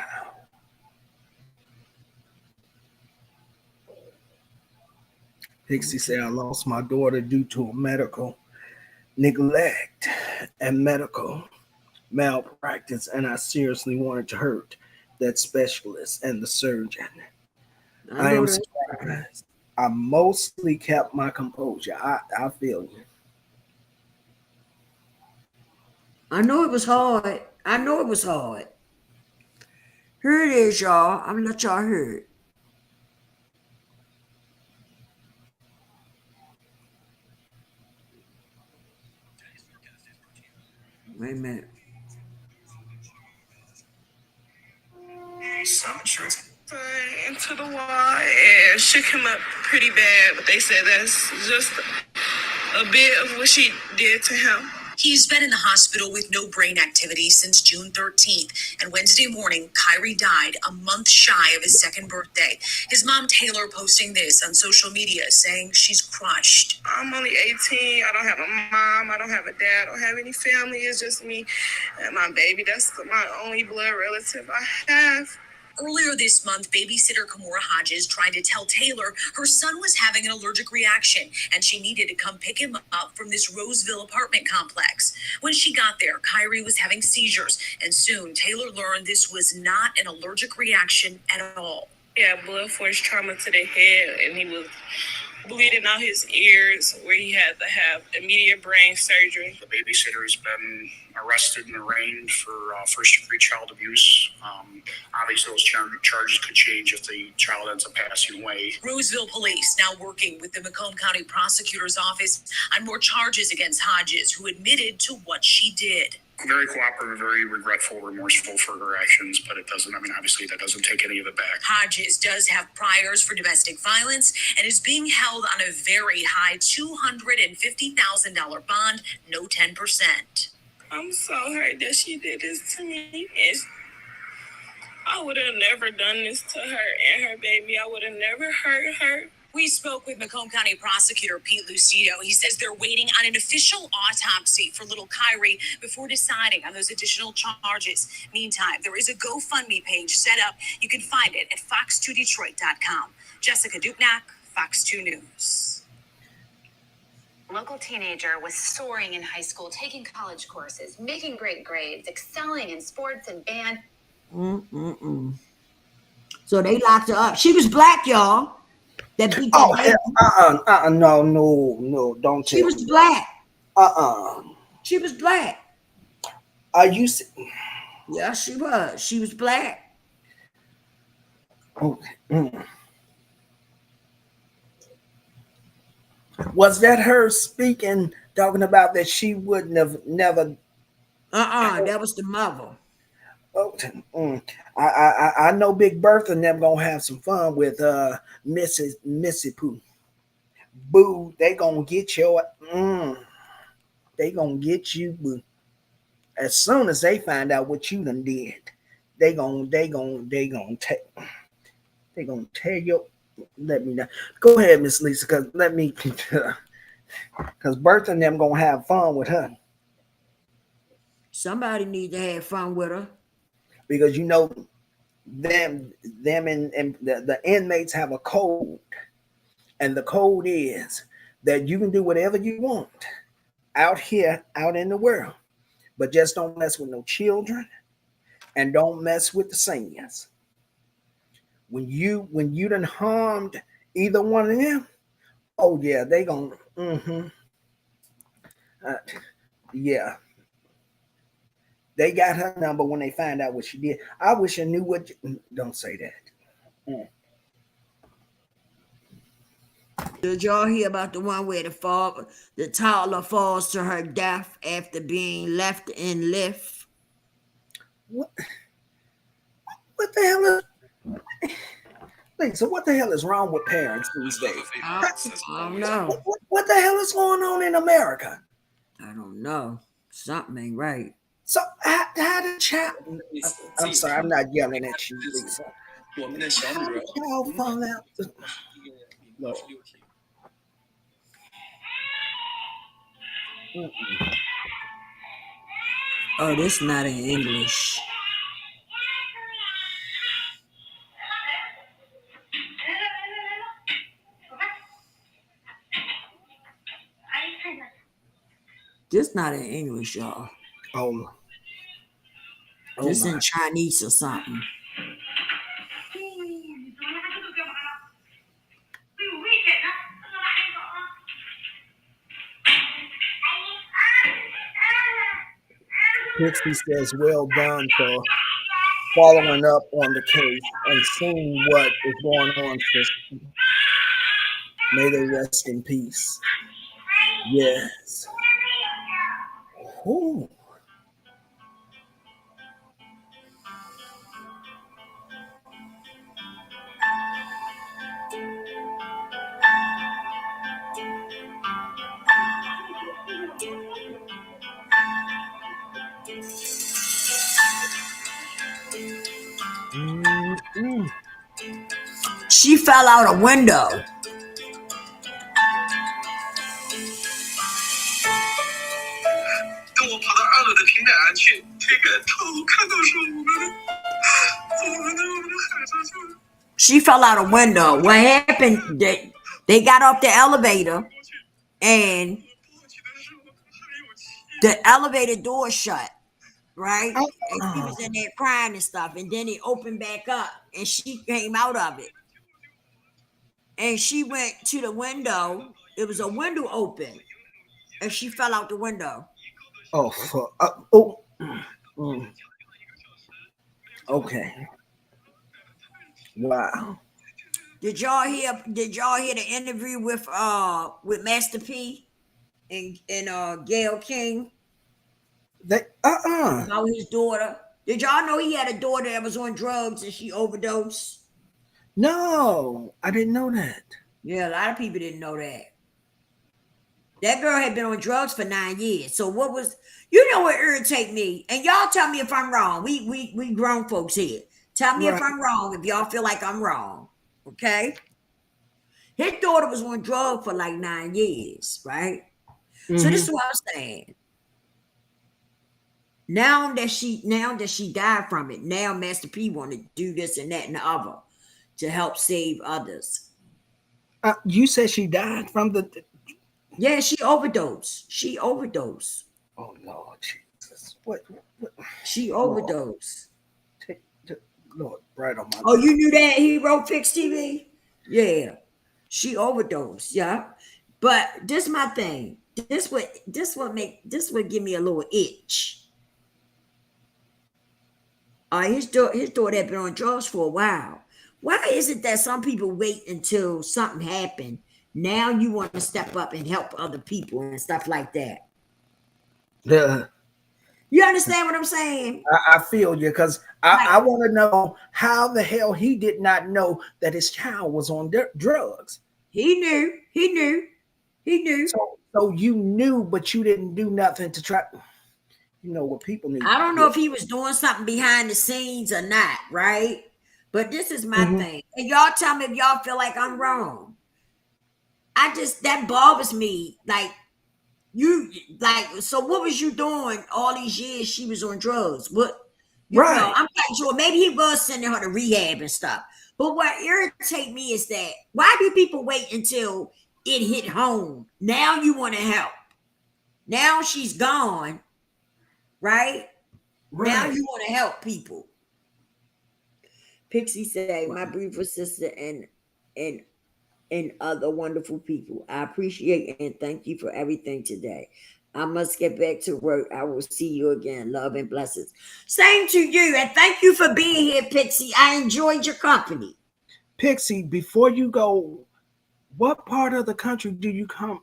Pixie said, I lost my daughter due to a medical neglect and medical malpractice, and I seriously wanted to hurt that specialist and the surgeon. I am surprised. I mostly kept my composure. I feel you. I know it was hard. I know it was hard. Here it is, y'all. I'm gonna let y'all hear it. Wait a minute. Some insurance into the wall and shook him up pretty bad, but they said that's just a bit of what she did to him. He's been in the hospital with no brain activity since June 13th, and Wednesday morning, Kyrie died a month shy of his second birthday. His mom, Taylor, posting this on social media, saying she's crushed. I'm only 18. I don't have a mom. I don't have a dad. I don't have any family. It's just me and my baby. That's my only blood relative I have. Earlier this month, babysitter Kimora Hodges tried to tell Taylor her son was having an allergic reaction and she needed to come pick him up from this Roseville apartment complex. When she got there, Kyrie was having seizures, and soon Taylor learned this was not an allergic reaction at all. He had blood force trauma to the head, and he was bleeding out his ears, where he had to have immediate brain surgery. The babysitter has been arrested and arraigned for first-degree child abuse. Obviously, those charges could change if the child ends up passing away. Roseville police now working with the Macomb County Prosecutor's Office on more charges against Hodges, who admitted to what she did. Very cooperative, very regretful, remorseful for her actions, but obviously that doesn't take any of it back. Hodges does have priors for domestic violence and is being held on a very high $250,000 bond, no 10%. I'm so hurt that she did this to me. I would have never done this to her and her baby. I would have never hurt her. We spoke with Macomb County Prosecutor Pete Lucido. He says they're waiting on an official autopsy for little Kyrie before deciding on those additional charges. Meantime, there is a GoFundMe page set up. You can find it at fox2detroit.com. Jessica Dupnack, Fox 2 News. Local teenager was soaring in high school, taking college courses, making great grades, excelling in sports and band. So they locked her up. She was black, y'all. That beat Oh, no, don't tell She was black. She was black. Are you? Yeah, she was. She was black. Okay. Was that her speaking, talking about that she wouldn't have never? That was the mother. Oh, I know Big Bertha and them gonna have some fun with Mrs. Missy Pooh. Boo, they gonna get your they gonna get you, boo. As soon as they find out what you done did, they gonna tell you. Let me know. Go ahead, Miss Lisa, cause let me cause Bertha and them gonna have fun with her. Somebody need to have fun with her. Because you know them and the inmates have a code, and the code is that you can do whatever you want out here, out in the world, but just don't mess with no children and don't mess with the seniors. When you done harmed either one of them, oh yeah, they gonna yeah. They got her number when they find out what she did. I wish I knew what. Don't say that. Did y'all hear about the one where the toddler falls to her death after being left in lift? What the hell is Lisa? What the hell is wrong with parents these days? I don't know. What the hell is going on in America? I don't know. Something ain't right. So how the child? I'm sorry, I'm not yelling at you, Lisa. 我们的小女儿 Child fall out. 6天。 Oh, this not in English. This not in English, y'all. Oh This my. in Chinese or something. Pixie says, "Well done for following up on the case and seeing what is going on, sister. May they rest in peace." Yes. Ooh. She fell out a window. She fell out a window. What happened? They got off the elevator and the elevator door shut, right? And she was in there crying and stuff. And then it opened back up and she came out of it. And she went to the window. It was a window open. And she fell out the window. Oh, fuck. Okay. Wow. Did y'all hear the interview with Master P and Gail King? About his daughter. Did y'all know he had a daughter that was on drugs and she overdosed? No, I didn't know that. Yeah, a lot of people didn't know that. That girl had been on drugs for 9 years. So what was, you know what irritate me? And y'all tell me if I'm wrong. We grown folks here. Tell me if I'm wrong, if y'all feel like I'm wrong. Okay? His daughter was on drugs for like 9 years, right? So this is what I'm saying. Now that she died from it, now Master P want to do this and that and the other to help save others. You said she died from the. Yeah, she overdosed. Oh Lord Jesus! What? She overdosed. Lord, right on my. Oh, you knew that he wrote Fix TV? Yeah, she overdosed. Yeah, but this my thing. This would give me a little itch. His daughter had been on drugs for a while. Why is it that some people wait until something happened? Now you want to step up and help other people and stuff like that. You understand what I'm saying? I feel you because I want to know how the hell he did not know that his child was on drugs. He knew. He knew. He knew. So you knew, but you didn't do nothing to try. You know what people need. I don't know if he was doing something behind the scenes or not, right? But this is my thing. And y'all tell me if y'all feel like I'm wrong. That bothers me. So what was you doing all these years she was on drugs? What, you know, I'm not sure. Maybe he was sending her to rehab and stuff. But what irritates me is that why do people wait until it hit home? Now you want to help. Now she's gone, right? Now you want to help people. Pixie said, my beautiful sister and other wonderful people. I appreciate and thank you for everything today. I must get back to work. I will see you again. Love and blessings. Same to you. And thank you for being here, Pixie. I enjoyed your company. Pixie, before you go, what part of the country do you come?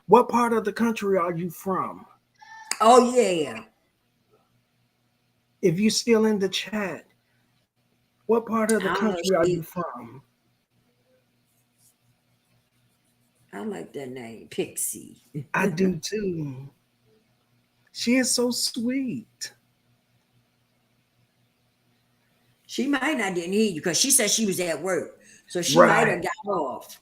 What part of the country are you from? Oh, yeah. If you're still in the chat, what part of the country are you from? I like that name, Pixie. I do too. She is so sweet. She might not didn't hear you because she said she was at work. So she might have got off.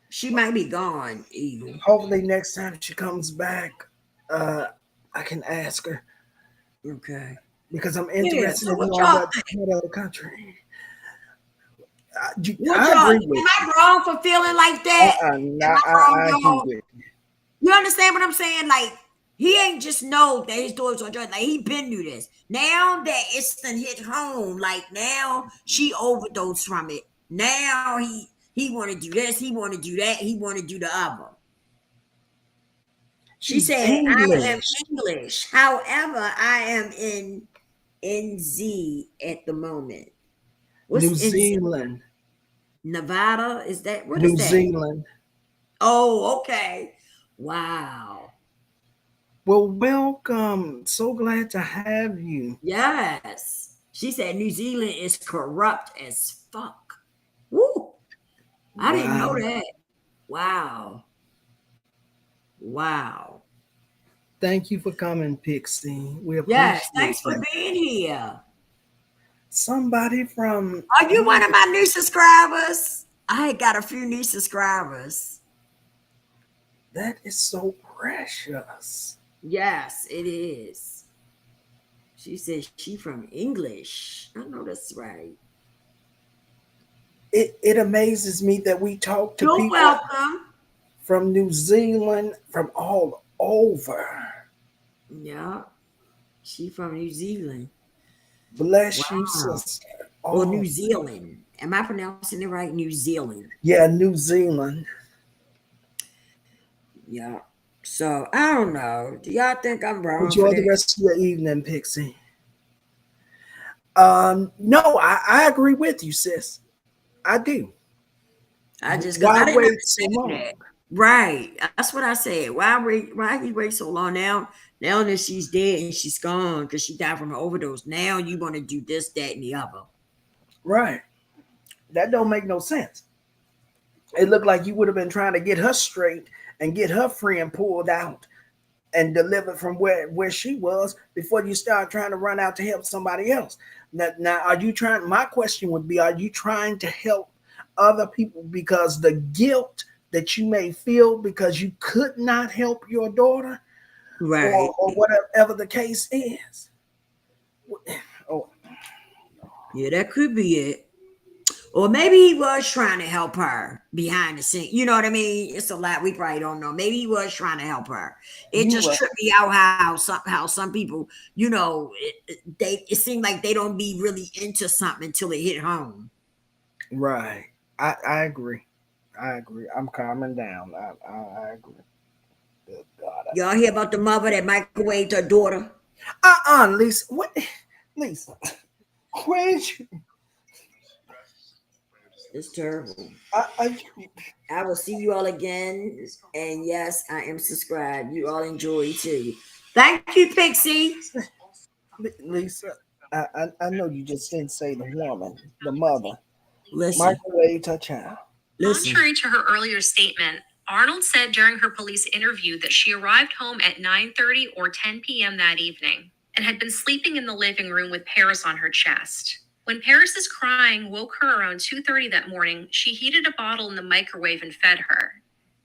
She might be gone even. Hopefully next time she comes back, I can ask her. Okay. Because I'm interested in what other country. I agree with am I wrong for feeling like that? I agree with you. You understand what I'm saying? Like, he ain't just know that his daughter's on drugs. Like, he been knew this. Now that it's done hit home, like, now she overdosed from it. Now he want to do this. He want to do that. He want to do the other. She said, English. I am English. However, I am in NZ at the moment. What's New Zealand. Nevada? Is that what New is that? Zealand. Oh, okay. Wow. Well, welcome. So glad to have you. Yes. She said New Zealand is corrupt as fuck. Woo. I didn't know that. Wow. Wow. Thank you for coming, Pixie. We appreciate thanks for being here. Somebody from... Are you one of my new subscribers? I got a few new subscribers. That is so precious. Yes, it is. She says she from English. I know that's right. It amazes me that we talk to people welcome. From New Zealand, from all over. Yeah, she from New Zealand. Bless you, sister. Or New Zealand. Am I pronouncing it right? New Zealand. Yeah, New Zealand. Yeah. So, I don't know. Do y'all think I'm wrong? Enjoy the rest of your evening, Pixie. No, I agree with you, sis. I do. I just why wait so long? That. Right. That's what I said. Why he wait so long now? Now that she's dead and she's gone because she died from an overdose. Now you want to do this, that, and the other. Right. That don't make no sense. It looked like you would have been trying to get her straight and get her friend pulled out and delivered from where she was before you start trying to run out to help somebody else. Now, are you trying? My question would be, are you trying to help other people because the guilt that you may feel because you could not help your daughter? Right. Or whatever the case is. Oh. Yeah, that could be it. Or maybe he was trying to help her behind the scene. You know what I mean? It's a lot we probably don't know. Maybe he was trying to help her. It just tripped me out how some people, you know, it seemed like they don't be really into something until it hit home. Right. I agree. I'm calming down. I agree. Good God. Y'all hear about the mother that microwaved her daughter? Lisa. What? Lisa. Where'd you? It's terrible. I I will see you all again. And yes, I am subscribed. You all enjoy too. Thank you, Pixie. Lisa, I know you just didn't say the woman, the mother. Listen, Microwave her child. listen. Contrary to her earlier statement, Arnold said during her police interview that she arrived home at 9:30 or 10 p.m. that evening and had been sleeping in the living room with Paris on her chest. When Paris's crying woke her around 2:30 that morning, she heated a bottle in the microwave and fed her.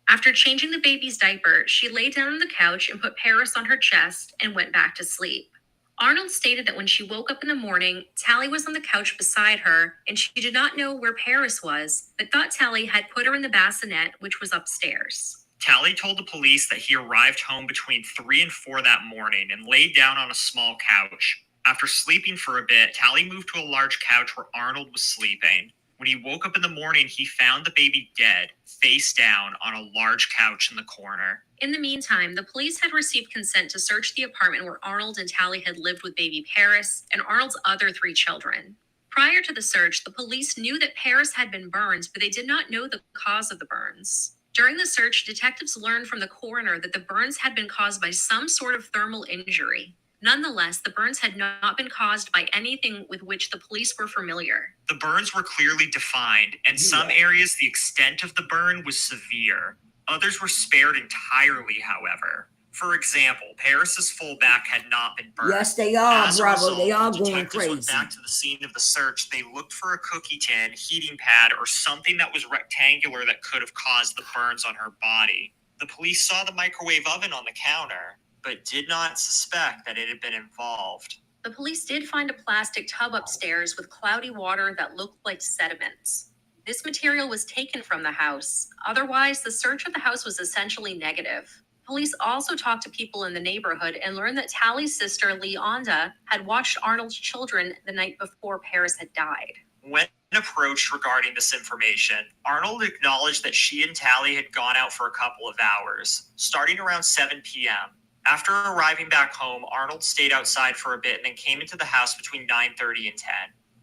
After changing the baby's diaper, she lay down on the couch and put Paris on her chest and went back to sleep. Arnold stated that when she woke up in the morning, Tally was on the couch beside her, and she did not know where Paris was, but thought Tally had put her in the bassinet, which was upstairs. Tally told the police that he arrived home between 3 and 4 that morning and laid down on a small couch. After sleeping for a bit, Tally moved to a large couch where Arnold was sleeping. When he woke up in the morning, he found the baby dead, face down, on a large couch in the corner. In the meantime, the police had received consent to search the apartment where Arnold and Tally had lived with baby Paris and Arnold's other 3 children. Prior to the search, the police knew that Paris had been burned, but they did not know the cause of the burns. During the search, detectives learned from the coroner that the burns had been caused by some sort of thermal injury. Nonetheless, the burns had not been caused by anything with which the police were familiar. The burns were clearly defined. In some areas, the extent of the burn was severe. Others were spared entirely, however. For example, Paris's full back had not been burned. Yes, they are, As a brother. result, They are the going detectives went crazy. back to the scene of the search. They looked for a cookie tin, heating pad, or something that was rectangular that could have caused the burns on her body. The police saw the microwave oven on the counter, but did not suspect that it had been involved. The police did find a plastic tub upstairs with cloudy water that looked like sediments. This material was taken from the house. Otherwise, the search of the house was essentially negative. Police also talked to people in the neighborhood and learned that Tally's sister, Leonda, had watched Arnold's children the night before Paris had died. When approached regarding this information, Arnold acknowledged that she and Tally had gone out for a couple of hours, starting around 7 p.m. After arriving back home, Arnold stayed outside for a bit and then came into the house between 9:30 and 10.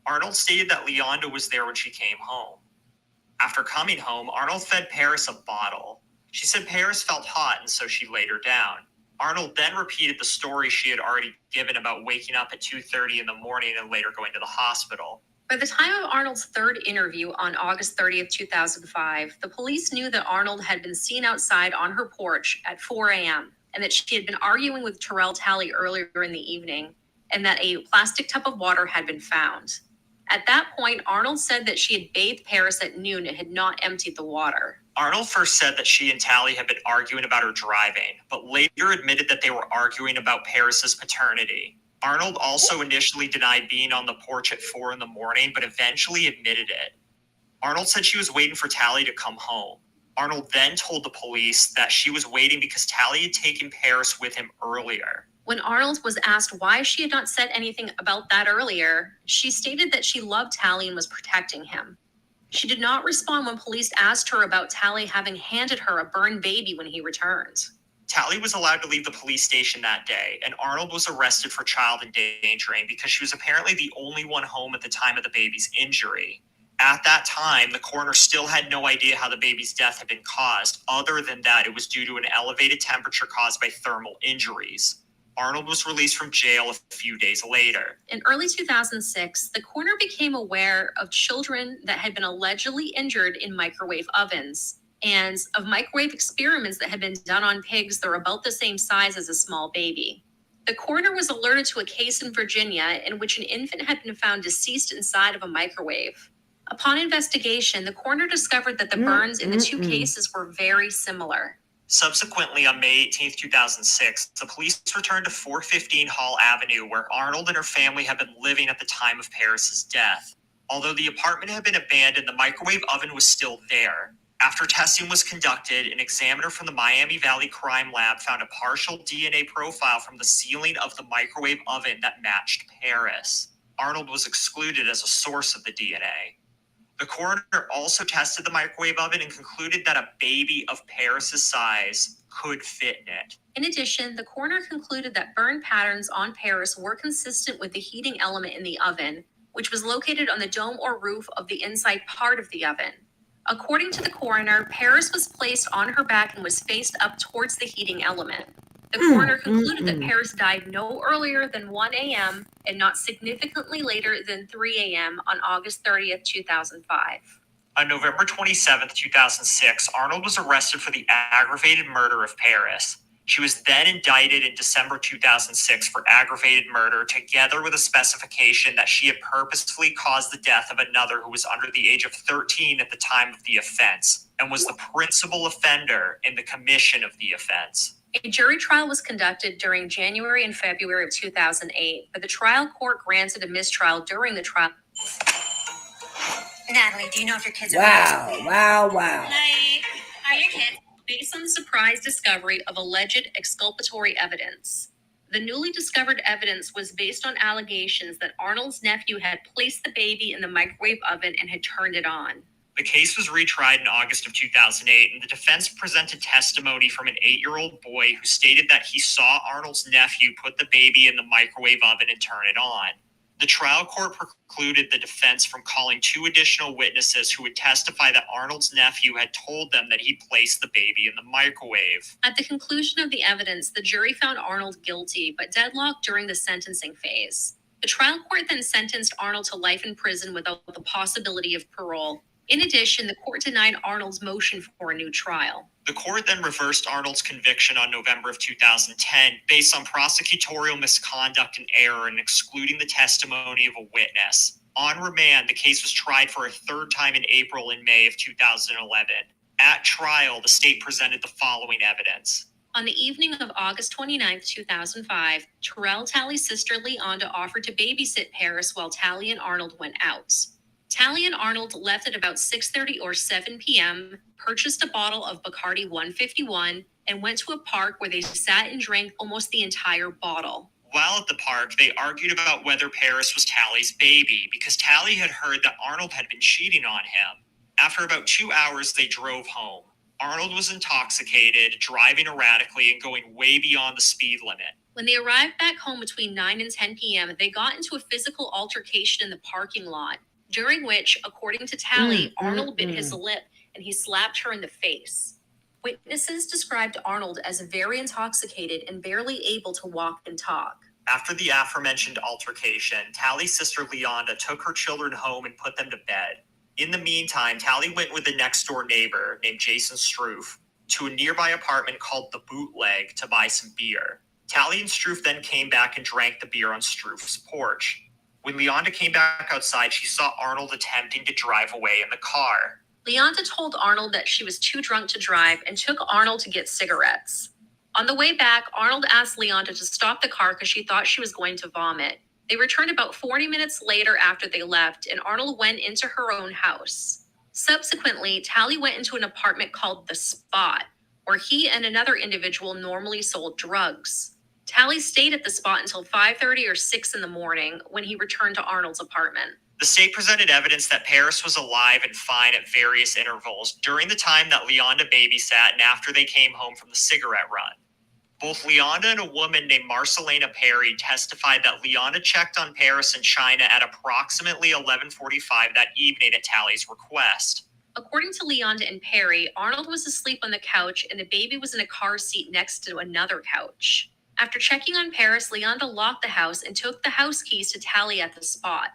Arnold stated that Leonda was there when she came home. After coming home, Arnold fed Paris a bottle. She said Paris felt hot and so she laid her down. Arnold then repeated the story she had already given about waking up at 2:30 in the morning and later going to the hospital. By the time of Arnold's third interview on August 30th, 2005, the police knew that Arnold had been seen outside on her porch at 4 a.m. and that she had been arguing with Terrell Tally earlier in the evening, and that a plastic tub of water had been found. At that point, Arnold said that she had bathed Paris at noon and had not emptied the water. Arnold first said that she and Tally had been arguing about her driving, but later admitted that they were arguing about Paris's paternity. Arnold also initially denied being on the porch at 4 in the morning, but eventually admitted it. Arnold said she was waiting for Tally to come home. Arnold then told the police that she was waiting because Tally had taken Paris with him earlier. When Arnold was asked why she had not said anything about that earlier, she stated that she loved Tally and was protecting him. She did not respond when police asked her about Tally having handed her a burned baby when he returned. Tally was allowed to leave the police station that day, and Arnold was arrested for child endangering because she was apparently the only one home at the time of the baby's injury. At that time, the coroner still had no idea how the baby's death had been caused, other than that it was due to an elevated temperature caused by thermal injuries. Arnold was released from jail a few days later. In early 2006, the coroner became aware of children that had been allegedly injured in microwave ovens and of microwave experiments that had been done on pigs that were about the same size as a small baby. The coroner was alerted to a case in Virginia in which an infant had been found deceased inside of a microwave. Upon investigation, the coroner discovered that the burns in the two cases were very similar. Subsequently, on May 18, 2006, the police returned to 415 Hall Avenue, where Arnold and her family had been living at the time of Paris's death. Although the apartment had been abandoned, the microwave oven was still there. After testing was conducted, an examiner from the Miami Valley Crime Lab found a partial DNA profile from the ceiling of the microwave oven that matched Paris. Arnold was excluded as a source of the DNA. The coroner also tested the microwave oven and concluded that a baby of Paris's size could fit in it. In addition, the coroner concluded that burn patterns on Paris were consistent with the heating element in the oven, which was located on the dome or roof of the inside part of the oven. According to the coroner, Paris was placed on her back and was faced up towards the heating element. The coroner concluded that Paris died no earlier than 1 a.m. and not significantly later than 3 a.m. on August 30th, 2005. On November 27th, 2006, Arnold was arrested for the aggravated murder of Paris. She was then indicted in December 2006 for aggravated murder, together with a specification that she had purposefully caused the death of another who was under the age of 13 at the time of the offense, and was the principal offender in the commission of the offense. A jury trial was conducted during January and February of 2008, but the trial court granted a mistrial during the trial. Natalie, do you know if your kids are Wow. Hi, how are your kids? Based on the surprise discovery of alleged exculpatory evidence. The newly discovered evidence was based on allegations that Arnold's nephew had placed the baby in the microwave oven and had turned it on. The case was retried in August of 2008, and the defense presented testimony from an 8-year-old boy who stated that he saw Arnold's nephew put the baby in the microwave oven and turn it on. The trial court precluded the defense from calling 2 additional witnesses who would testify that Arnold's nephew had told them that he placed the baby in the microwave. At the conclusion of the evidence, the jury found Arnold guilty, but deadlocked during the sentencing phase. The trial court then sentenced Arnold to life in prison without the possibility of parole. In addition, the court denied Arnold's motion for a new trial. The court then reversed Arnold's conviction on November of 2010 based on prosecutorial misconduct and error in excluding the testimony of a witness. On remand, the case was tried for a 3rd time in April and May of 2011. At trial, the state presented the following evidence. On the evening of August 29, 2005, Terrell Talley's sister Leonda offered to babysit Paris while Talley and Arnold went out. Talley and Arnold left at about 6:30 or 7 p.m., purchased a bottle of Bacardi 151, and went to a park where they sat and drank almost the entire bottle. While at the park, they argued about whether Paris was Talley's baby because Talley had heard that Arnold had been cheating on him. After about 2 hours, they drove home. Arnold was intoxicated, driving erratically, and going way beyond the speed limit. When they arrived back home between 9 and 10 p.m., they got into a physical altercation in the parking lot, during which, according to Talley, Arnold bit his lip and he slapped her in the face. Witnesses described Arnold as very intoxicated and barely able to walk and talk. After the aforementioned altercation, Talley's sister Leonda took her children home and put them to bed. In the meantime, Talley went with a next-door neighbor named Jason Struth to a nearby apartment called The Bootleg to buy some beer. Talley and Struth then came back and drank the beer on Struth's porch. When Leonda came back outside, she saw Arnold attempting to drive away in the car. Leonda told Arnold that she was too drunk to drive and took Arnold to get cigarettes. On the way back, Arnold asked Leonda to stop the car because she thought she was going to vomit. They returned about 40 minutes later after they left, and Arnold went into her own house. Subsequently, Talley went into an apartment called The Spot, where he and another individual normally sold drugs. Talley stayed at the spot until 5:30 or 6 in the morning when he returned to Arnold's apartment. The state presented evidence that Paris was alive and fine at various intervals during the time that Leonda babysat and after they came home from the cigarette run. Both Leonda and a woman named Marcelena Perry testified that Leonda checked on Paris and China at approximately 11:45 that evening at Talley's request. According to Leonda and Perry, Arnold was asleep on the couch and the baby was in a car seat next to another couch. After checking on Paris, Leonda locked the house and took the house keys to Talley at the spot.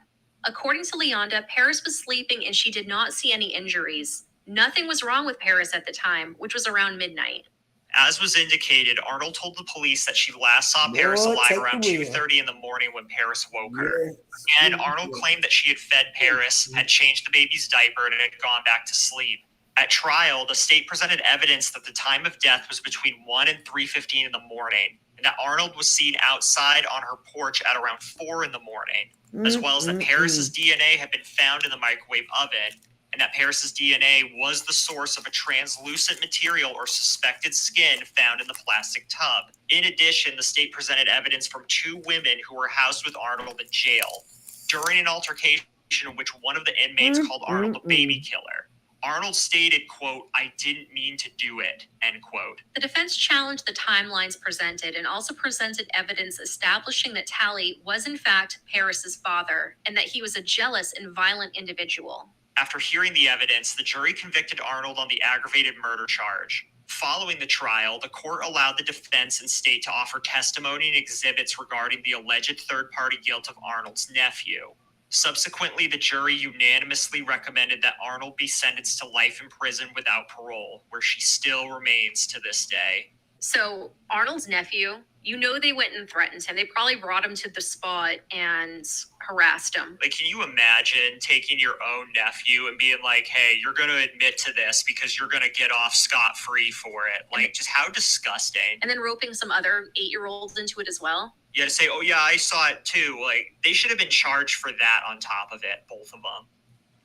According to Leonda, Paris was sleeping and she did not see any injuries. Nothing was wrong with Paris at the time, which was around midnight. As was indicated, Arnold told the police that she last saw Paris alive around 2:30 in the morning when Paris woke her. And Arnold claimed that she had fed Paris, had changed the baby's diaper, and had gone back to sleep. At trial, the state presented evidence that the time of death was between 1 and 3:15 in the morning, and that Arnold was seen outside on her porch at around 4 in the morning, as well as that Paris's DNA had been found in the microwave oven, and that Paris's DNA was the source of a translucent material or suspected skin found in the plastic tub. In addition, the state presented evidence from 2 women who were housed with Arnold in jail during an altercation in which one of the inmates called Arnold a baby killer. Arnold stated, quote, "I didn't mean to do it," end quote. The defense challenged the timelines presented and also presented evidence establishing that Talley was in fact Paris's father and that he was a jealous and violent individual. After hearing the evidence, the jury convicted Arnold on the aggravated murder charge. Following the trial, the court allowed the defense and state to offer testimony and exhibits regarding the alleged third-party guilt of Arnold's nephew. Subsequently, the jury unanimously recommended that Arnold be sentenced to life in prison without parole, where she still remains to this day. So Arnold's nephew, you know, they went and threatened him. They probably brought him to the spot and harassed him. Like, can you imagine taking your own nephew and being like, hey, you're going to admit to this because you're going to get off scot-free for it? Like, just how disgusting. And then roping some other 8-year-olds into it as well. Yeah, to say, oh yeah, I saw it too. Like, they should have been charged for that on top of it, both of them.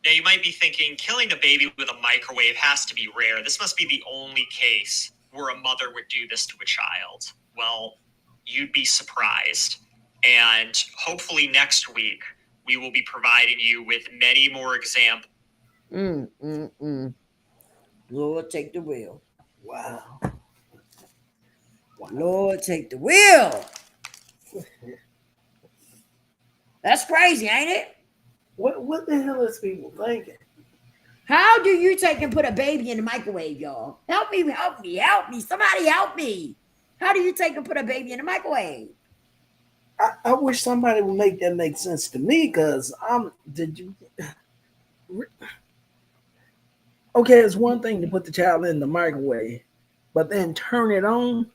Now, you might be thinking, killing a baby with a microwave has to be rare. This must be the only case where a mother would do this to a child. Well, you'd be surprised. And hopefully next week, we will be providing you with many more examples. Lord, take the wheel. Wow. Lord, take the wheel. That's crazy, ain't it? What the hell is people thinking? How do you take and put a baby in the microwave, y'all? Help me, help me, help me. Somebody help me. How do you take and put a baby in the microwave? I wish somebody would make that make sense to me, because okay, it's one thing to put the child in the microwave, but then turn it on.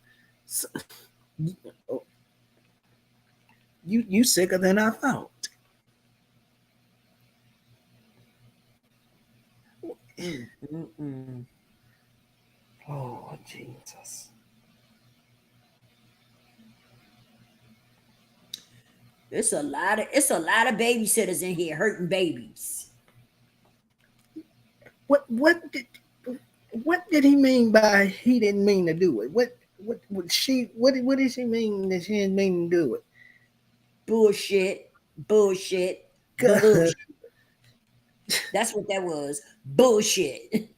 You sicker than I thought. Oh, Jesus. It's a lot of babysitters in here hurting babies. What did he mean by he didn't mean to do it? What did she mean that she didn't mean to do it? Bullshit. That's what that was. Bullshit.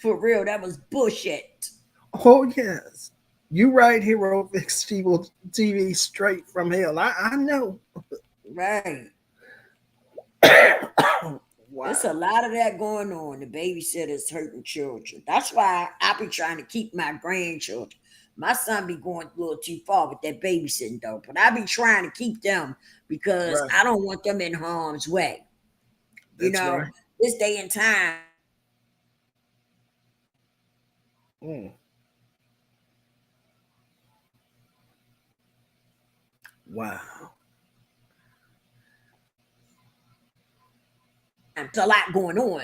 For real, that was bullshit. Oh yes. You right, Hero Fix TV straight from hell. I know. Right. Wow. There's a lot of that going on. The babysitters hurting children. That's why I be trying to keep my grandchildren. My son be going a little too far with that babysitting though, but I be trying to keep them because I don't want them in harm's way. You know, right. This day and time. Wow. There's a lot going on.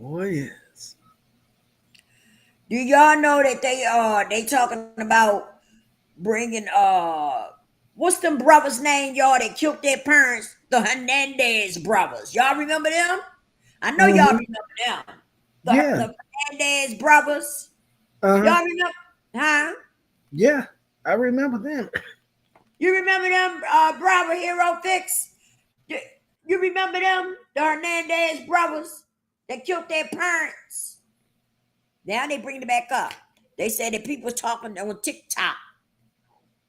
Oh yes. Do y'all know that they talking about bringing what's them brothers' name, y'all, that killed their parents? The Hernandez brothers. Y'all remember them? I know y'all remember them. The Hernandez brothers. Y'all remember? Huh? Yeah, I remember them. You remember them, Bravo Hero Fix? You remember them? The Hernandez brothers that killed their parents. Now they bring it back up. They said that people talking on TikTok.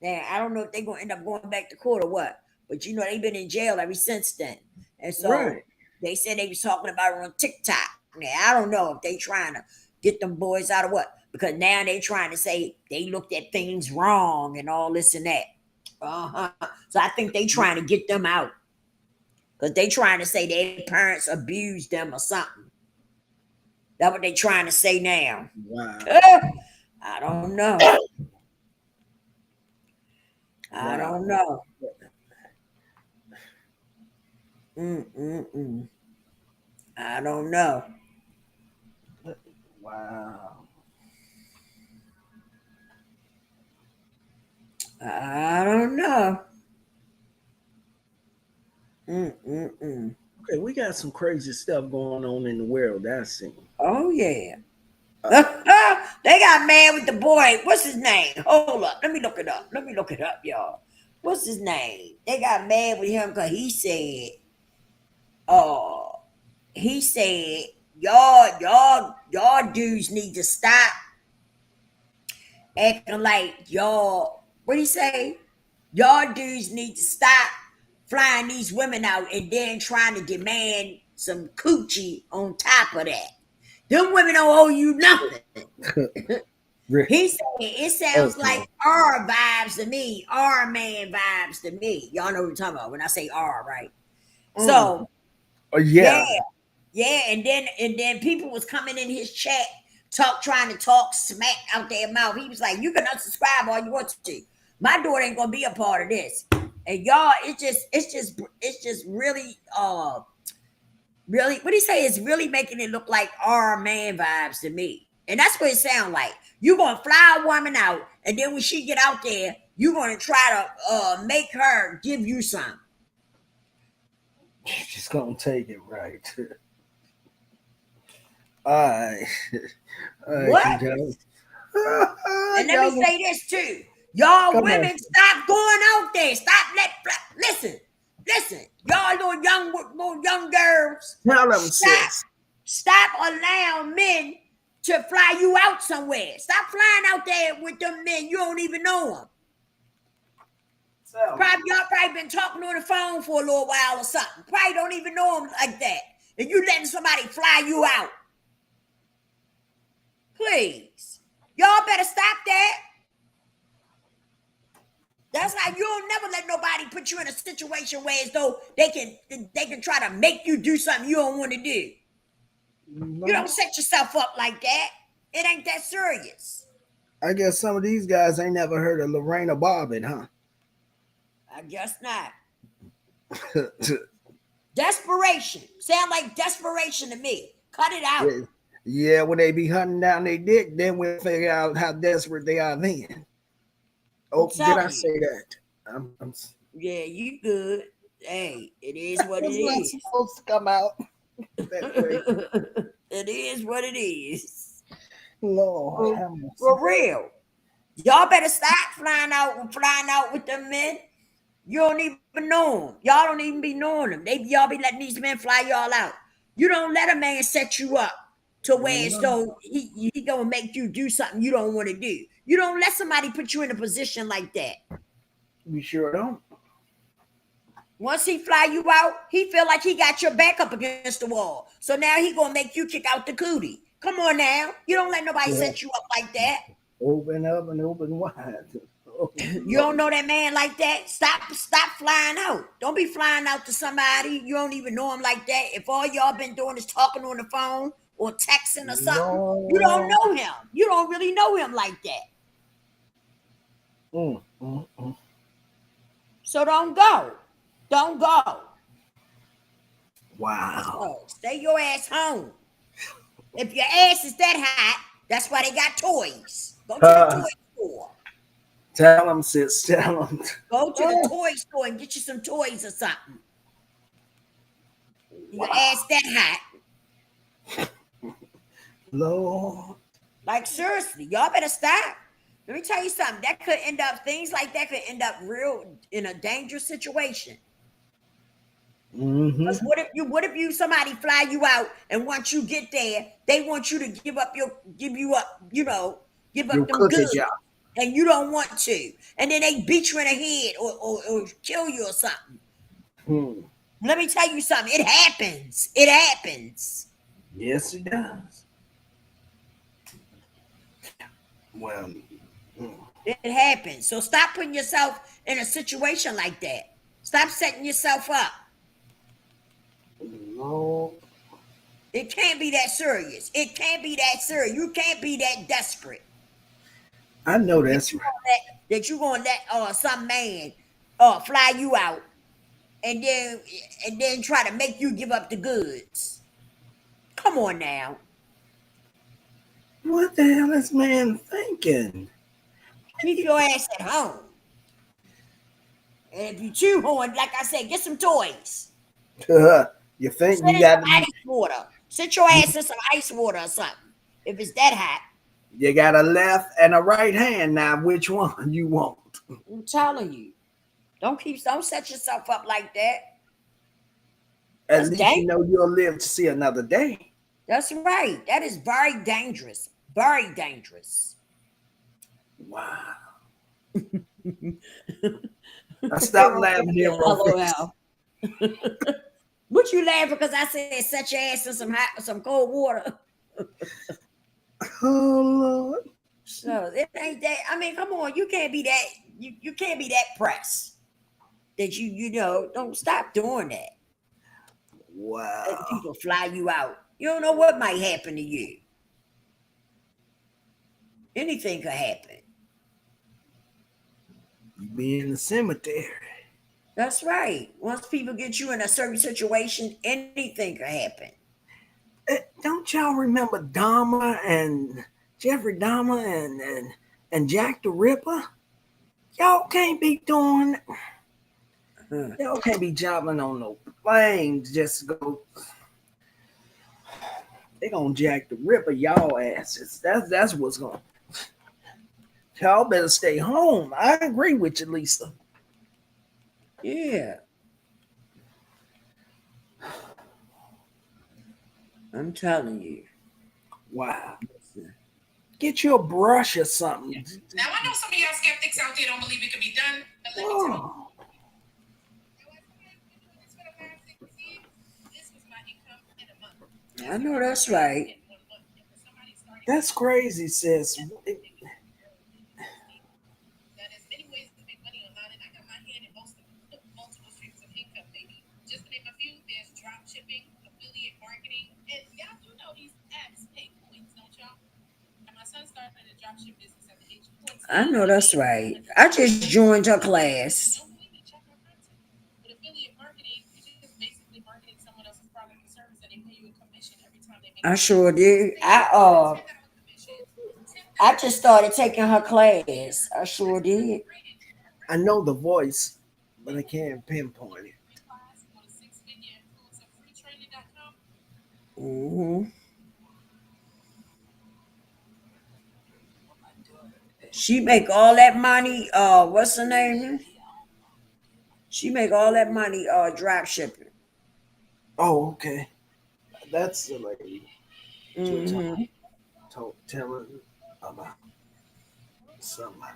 Now, I don't know if they're going to end up going back to court or what. But, you know, they've been in jail ever since then. And so they said they was talking about it on TikTok. Now, I don't know if they trying to get them boys out of what. Because now they trying to say they looked at things wrong and all this and that. So I think they trying to get them out. Because they trying to say their parents abused them or something. That's what they trying to say now. Wow. I don't know. I don't know. I don't know. Wow. I don't know. Okay, we got some crazy stuff going on in the world. That's it. Oh yeah. They got mad with the boy. What's his name? Hold up. Let me look it up, y'all. What's his name? They got mad with him because he said, he said, y'all dudes need to stop acting like y'all. What he say? Y'all dudes need to stop flying these women out and then trying to demand some coochie on top of that. Them women don't owe you nothing. He said it sounds like R vibes to me, R man vibes to me. Y'all know what I'm talking about when I say R, right? So yeah, and then people was coming in his chat, trying to talk smack out their mouth. He was like, "You can unsubscribe all you want to. My daughter ain't gonna be a part of this." And y'all, it's just really really, what do you say? It's really making it look like R man vibes to me. And that's what it sounds like. You're gonna fly a woman out, and then when she get out there, you're gonna try to make her give you some. She's gonna take it right. All right. What? And let me say this too. Y'all women, stop going out there. Stop listen. Y'all little young girls. Tell them, sis. Stop allowing men to fly you out somewhere. Stop flying out there with them men. You don't even know them. Y'all probably been talking on the phone for a little while or something. Probably don't even know them like that. And you letting somebody fly you out. Please. Y'all better stop that. That's how you don't never let nobody put you in a situation where as though they can try to make you do something you don't want to do. You don't set yourself up like that. It ain't that serious. I guess some of these guys ain't never heard of Lorena Bobbitt, huh? I guess not. Desperation. Sound like desperation to me. Cut it out. Yeah, when they be hunting down their dick, then we'll figure out how desperate they are then. Oh, did I say that? Yeah, you good. Hey, it is what it is. Supposed to come out. It is what it is. Lord, for real. Y'all better stop flying out with them men. You don't even know them. Y'all don't even be knowing them. Y'all be letting these men fly y'all out. You don't let a man set you up to where so he gonna make you do something you don't want to do. You don't let somebody put you in a position like that. We sure don't. Once he fly you out, he feel like he got your back up against the wall. So now he gonna make you kick out the cootie. Come on now. You don't let nobody set you up like that. Open up and open wide. You don't know that man like that? Stop flying out. Don't be flying out to somebody you don't even know him like that. If all y'all been doing is talking on the phone or texting or something, you don't know him. You don't really know him like that. So don't go. Don't go. Wow. So stay your ass home. If your ass is that hot, that's why they got toys. Go to the toy store. Tell them, sis. Tell them. Go to the toy store and get you some toys or something. Your ass that hot. Lord. Like seriously, y'all better stop. Let me tell you something. That could end up, things like that could end up real in a dangerous situation. Mm-hmm. What if you somebody fly you out and once you get there, they want you to give up them goods, and you don't want to, and then they beat you in the head or kill you or something. Let me tell you something. It happens. It happens. Yes, it does. Well, it happens. So stop putting yourself in a situation like that. Stop setting yourself up. No. It can't be that serious. It can't be that serious. You can't be that desperate. I know that's right. That you gonna let some man fly you out and then try to make you give up the goods. Come on now. What the hell is man thinking? Keep your ass at home. And if you chew horn, like I said, get some toys. You think you got ice water? Sit your ass in some ice water or something. If it's that hot. You got a left and a right hand now. Which one you want? I'm telling you. Don't set yourself up like that. At That's least you know dangerous. you'll live to see another day. That's right. That is very dangerous. Very dangerous. Wow. I stopped laughing here, LOL. What you laughing because I said set your ass in some cold water? Oh Lord. So it ain't that. I mean, come on, you can't be that. You can't be that pressed that you know. Don't stop doing that. Letting Wow. people fly you out. You don't know what might happen to you. Anything could happen. You be in the cemetery. That's right. Once people get you in a certain situation, anything could happen. Don't y'all remember Dahmer and Jeffrey Dahmer and Jack the Ripper? Y'all can't be doing. Y'all can't be jumping on no planes just to go. They gonna Jack the Ripper y'all asses. That's what's going. Y'all better stay home. I agree with you, Lisa. Yeah. I'm telling you. Wow. Get you a brush or something. Now I know some of y'all skeptics out there don't believe it can be done, but let me tell you. Oh, I know that's right. that's crazy, sis. There's many ways to make money online, and I got my hand in multiple streams of income, baby. Just to name a few, there's drop shipping, affiliate marketing, and y'all do know these apps pay points, don't y'all? And my son started a drop ship business at the age of 14. I know that's right. I just joined her class. Don't believe me? Check my content. With affiliate marketing, you're just basically marketing someone else's product or service, and they pay you a commission every time they make. I sure did. I just started taking her class. I sure did. I know the voice, but I can't pinpoint it. Mm-hmm. She make all that money. What's her name? She make all that money. Drop shipping. Oh, okay. That's the lady. Mm-hmm. Telling about somebody.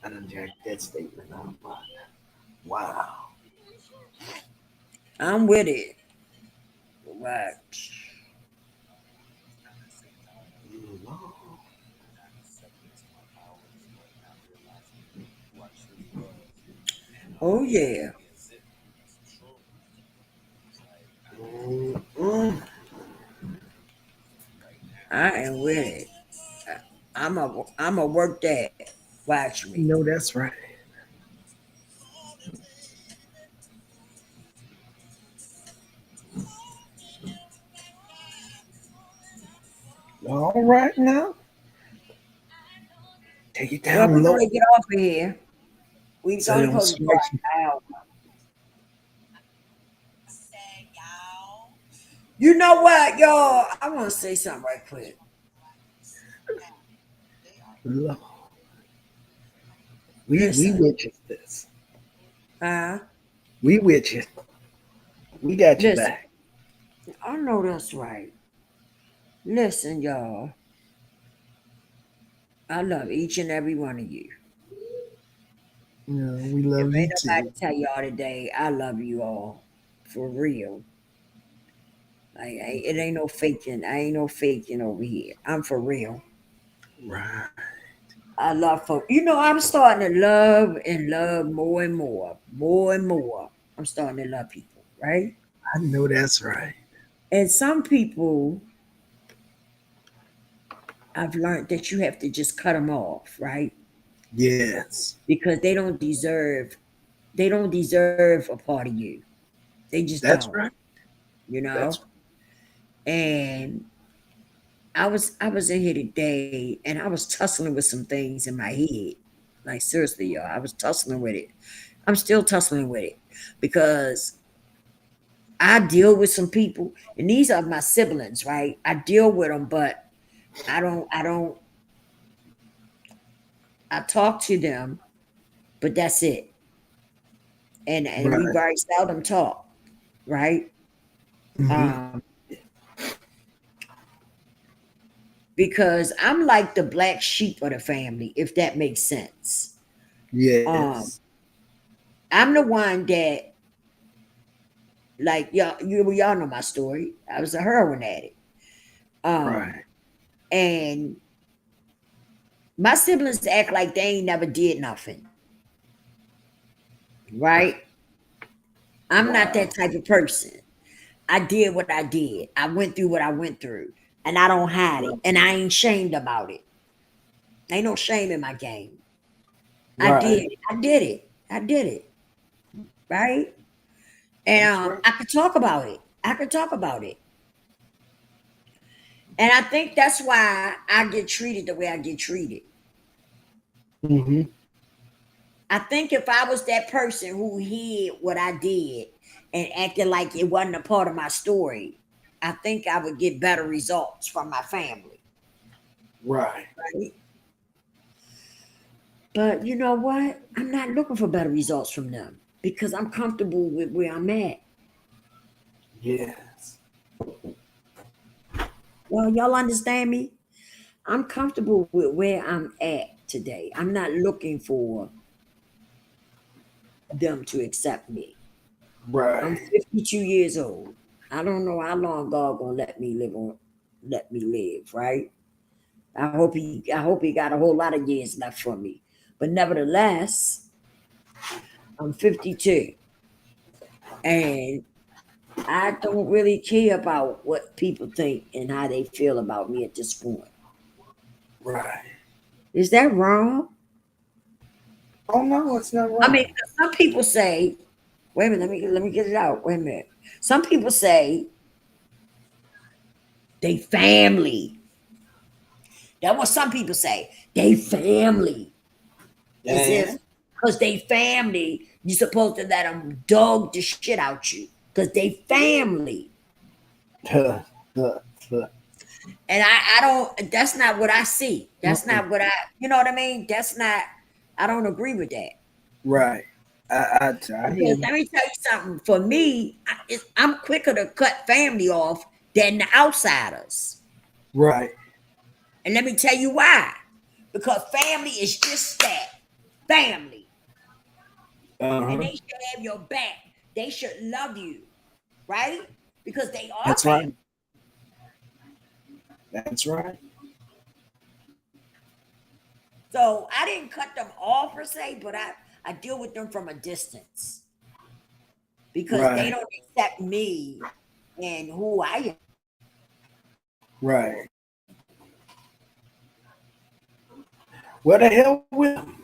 I done jacked that statement out. Wow. I'm with it. Right. Oh yeah. Mm-mm. I am with it. I'm a work that. Watch me. No, that's right. All right now. Take it Well, down we're low. gonna get off of here. We So only don't supposed to go smash an hour. You know what, y'all? I want to say something right quick. low. We Listen. with you, this. Huh? We with you. We got you Listen. back. I know that's right. Listen, y'all. I love each and every one of you. Yeah, we love If you ain't nobody too. tell y'all today, I love you all. For real. Like it ain't no faking. I ain't no faking over here. I'm for real. Right. I love for I'm starting to love and love more and more. More and more. I'm starting to love people, right? I know that's right. And some people I've learned that you have to just cut them off, right? Yes. Because they don't deserve a part of you. They just That's don't, right. you know? That's And I was in here today and I was tussling with some things in my head. Like seriously, y'all, I was tussling with it. I'm still tussling with it because I deal with some people, and these are my siblings, right? I deal with them, but I talk to them, but that's it. And we right. very seldom talk. right? Mhm. Because I'm like the black sheep of the family, if that makes sense. Yes. I'm the one that, like, y'all know my story. I was a heroin addict. Right. And my siblings act like they ain't never did nothing. Right? I'm not that type of person. I did what I did. I went through what I went through. And I don't hide it. And I ain't shamed about it. Ain't no shame in my game. I Right. did it. I did it. I did it. Right? And That's right. I could talk about it. I could talk about it. And I think that's why I get treated the way I get treated. Mhm. I think if I was that person who hid what I did and acted like it wasn't a part of my story, I think I would get better results from my family. Right. Right? But you know what? I'm not looking for better results from them because I'm comfortable with where I'm at. Yes. Well, y'all understand me? I'm comfortable with where I'm at today. I'm not looking for them to accept me. I'm Right. 52 years old. I don't know how long God gonna let me live, right? I hope he got a whole lot of years left for me. But nevertheless, I'm 52. And I don't really care about what people think and how they feel about me at this point. Right. Is that wrong? Oh no, it's not wrong. I mean, some people say, wait a minute, let me get it out. Wait a minute. Some people say they family. That's what some people say. They family. As if because they family, you supposed to let them dog the shit out you. Because they family. Huh, huh, huh. And I don't, that's not what I see. That's not what you know what I mean? That's not, I don't agree with that. Right. I hear Because you. let me tell you something. For me, I'm quicker to cut family off than the outsiders. Right. And let me tell you why. Because family is just that family. And Uh-huh. they should have your back. They should love you, right? Because they are That's family. right. That's right. So I didn't cut them off per se, but I deal with them from a distance because they Right. don't accept me and who I am. Right. What the hell with them?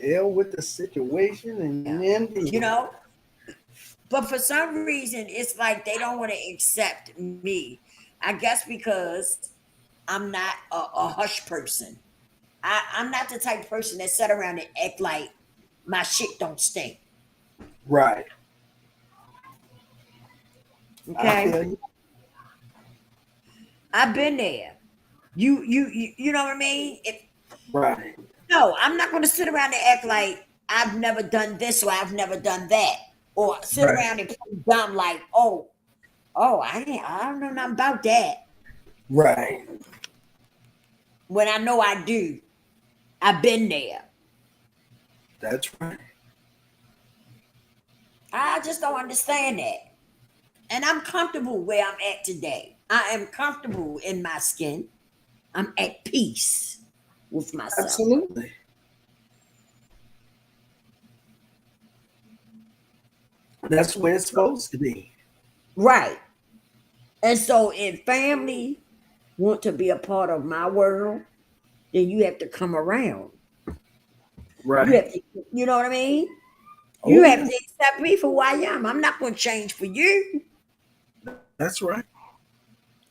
Hell with the situation and then You know, but for some reason, it's like they don't want to accept me. I guess because I'm not a hush person. I'm not the type of person that sit around and act like my shit don't stink. Right. I Okay, feel you. I've been there. You know what I mean? Right. No, I'm not going to sit around and act like I've never done this or I've never done that, or sit Right. around and play dumb like, oh, I don't know nothing about that. Right. When I know I do, I've been there. That's right. I just don't understand that, and I'm comfortable where I'm at today. I am comfortable in my skin. I'm at peace with myself. Absolutely. That's where it's supposed to be. Right. And so if family want to be a part of my world, then you have to come around. Right. You have to, you know what I mean? Oh, You have yeah. to accept me for who I am. I'm not going to change for you. That's right.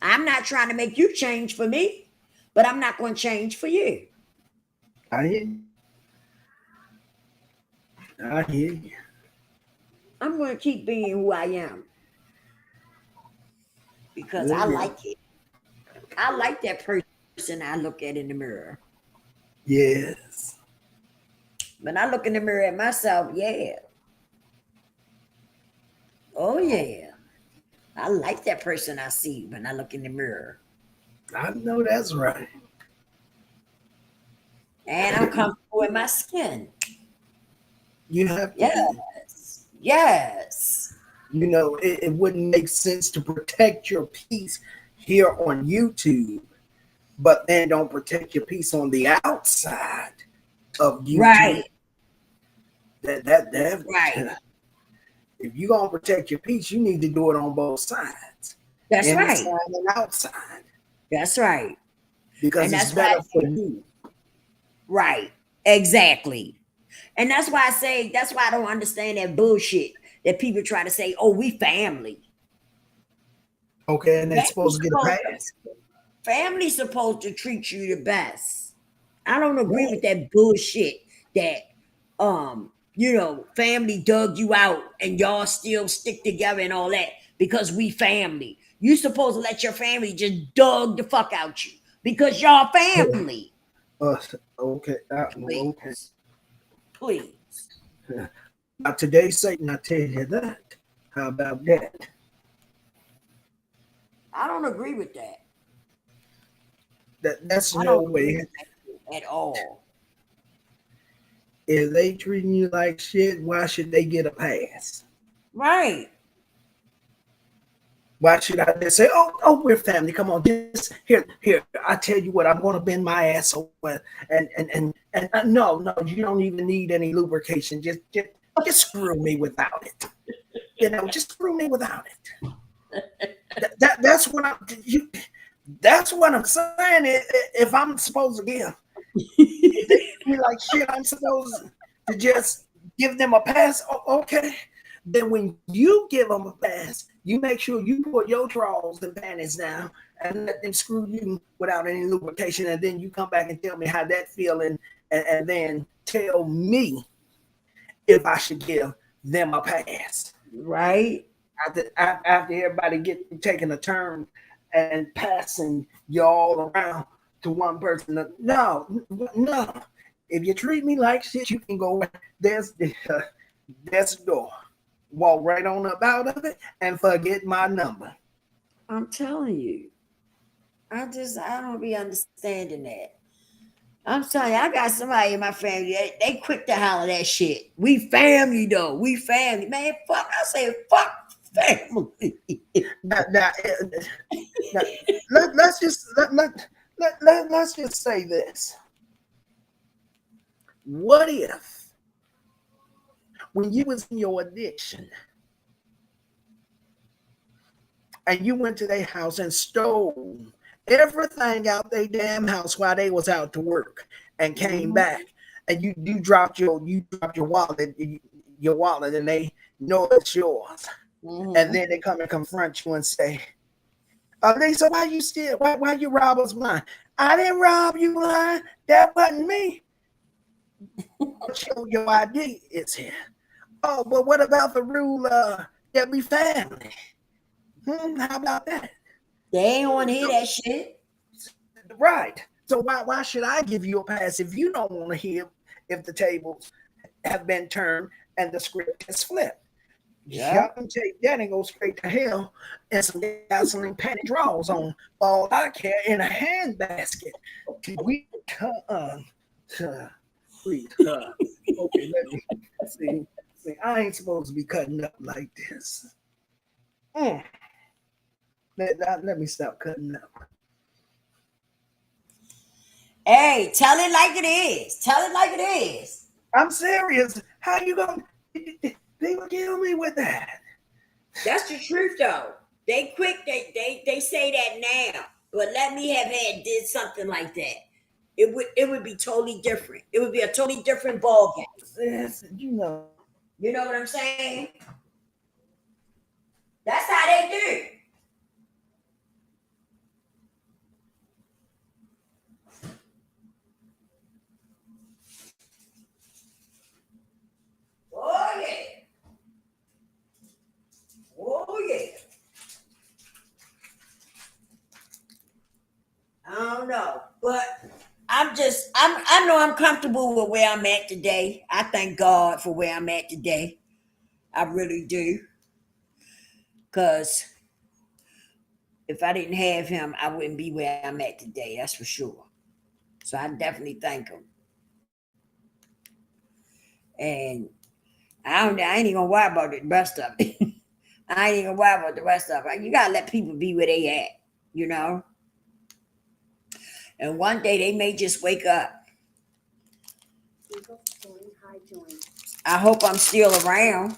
I'm not trying to make you change for me, but I'm not going to change for you. I hear you. I hear you. I'm going to keep being who I am because I Yeah. like it. I like that person I look at in the mirror. Yes. When I look in the mirror at myself, yeah. Oh yeah. I like that person I see when I look in the mirror. I know that's right. And I'm comfortable in my skin. You have to be. Yes. Yes. You know, it wouldn't make sense to protect your peace here on YouTube, but then don't protect your peace on the outside of YouTube. Right. That Right. If you're gonna protect your peace, you need to do it on both sides. That's inside right. and outside. That's right. Because And it's that's why better for you. Right. Exactly. And that's why I say, that's why I don't understand that bullshit that people try to say, oh, we family. Okay, and they're supposed to get a Family's pass. Family's supposed to treat you the best. I don't agree with that bullshit that family dug you out and y'all still stick together and all that because we family. You supposed to let your family just dug the fuck out you because y'all family. Okay. Please. Okay. Please. Now today, Satan, I tell you that. How about that? I don't agree with that. That's I no don't agree way. with that at all. If they treating you like shit, why should they get a pass? Right. Why should I just say, oh, we're family. Come on, just here. I tell you what, I'm gonna bend my ass over and no, you don't even need any lubrication. Just screw me without it. Just screw me without it. That's what I'm saying. If I'm supposed to give, if they feel like shit, I'm supposed to just give them a pass. Okay. Then when you give them a pass, you make sure you put your drawers and panties down and let them screw you without any lubrication. And then you come back and tell me how that feeling, and then tell me if I should give them a pass. Right. After everybody get taking a turn and passing you all around to one person. No. If you treat me like shit, you can go. There's the door. Walk right on up out of it and forget my number. I'm telling you. I don't be understanding that. I'm telling you, I got somebody in my family, they quick to holler that shit. We family though. We family. Man, fuck. I say fuck family. Let's just say this. What if when you was in your addiction and you went to their house and stole everything out their damn house while they was out to work and came back and you dropped your wallet and they know it's yours. And then they come and confront you and say, Lisa, why you rob us blind? I didn't rob you blind. That wasn't me. Show your ID, it's here. Oh, but what about the rule that we family? How about that? They ain't want to hear that shit. Right. So why should I give you a pass if you don't want to hear if the tables have been turned and the script has flipped? Yeah. Y'all can take that and go straight to hell and some gasoline panty draws on all I care in a handbasket. We please. Okay, let me see. I ain't supposed to be cutting up like this. Let me stop cutting up. Hey, tell it like it is. Tell it like it is. I'm serious. How you gonna? People kill me with that. That's the truth, though. They quick. They say that now, but let me have did something like that. It would be totally different. It would be a totally different ball game. Yes, you know what I'm saying? That's how they do. Oh yeah. Oh yeah. I don't know, but I I know I'm comfortable with where I'm at today. I thank God for where I'm at today. I really do. Because if I didn't have him, I wouldn't be where I'm at today. That's for sure. So I definitely thank him. And I ain't even gonna worry about the rest of it. I ain't even gonna worry about the rest of it. You gotta let people be where they at, you know? And one day they may just wake up. I hope I'm still around.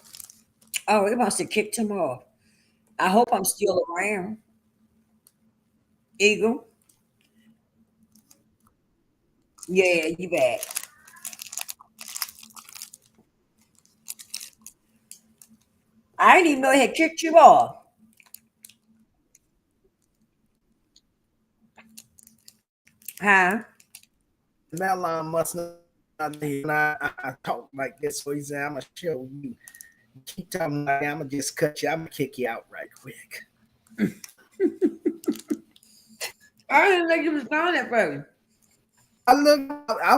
Oh, it must have kicked him off. I hope I'm still around. Eagle. Yeah, you back. I didn't even know it had kicked you off. Huh? Madeline must not be. And I talk like this, so he said, I'm gonna show you. Keep talking like I'm gonna just cut you. I'm gonna kick you out right quick. I didn't think you was gone at first. I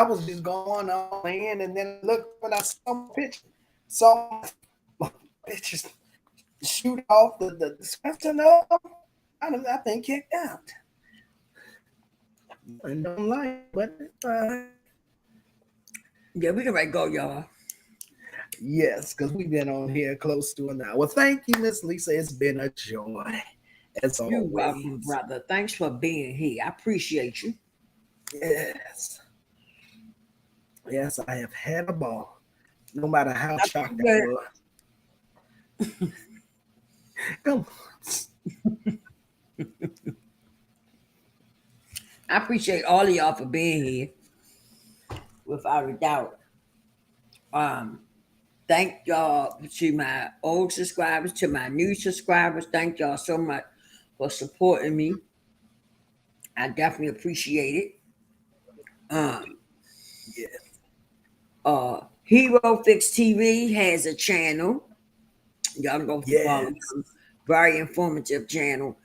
was just going on in, and then look when I saw my picture, saw my pictures shoot off the discussion of. I've been kicked out. I don't like, but Yeah, we can right go, y'all. yes, because we've been on here close to an hour. Well, thank you, Miss Lisa. It's been a joy. As You're always. welcome, brother. Thanks for being here. I appreciate you. Yes. Yes, I have had a ball. No matter how shocked I good. was. Come on. I appreciate all of y'all for being here. Without a doubt. Thank y'all to my old subscribers, to my new subscribers. Thank y'all so much for supporting me. I definitely appreciate it. Hero Fix TV has a channel. Y'all go follow them. Very informative channel.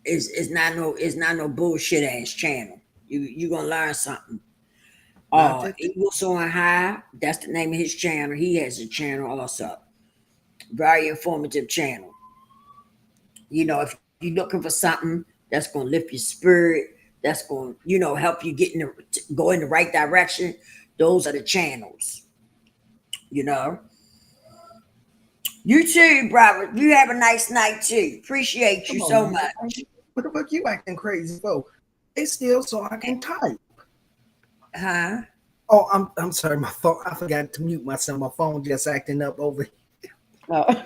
It's not no bullshit ass channel. You gonna learn something. Eagle Soaring High, that's the name of his channel. He has a channel also. Very informative channel. You know, if you're looking for something that's gonna lift your spirit, that's gonna, help you go in the right direction, those are the channels. You know. You too, brother. You have a nice night too. Appreciate you so much. What the fuck you acting crazy for? It's still so I can type. Huh? Oh, I'm sorry. My phone. I forgot to mute myself. My phone just acting up over here. Oh.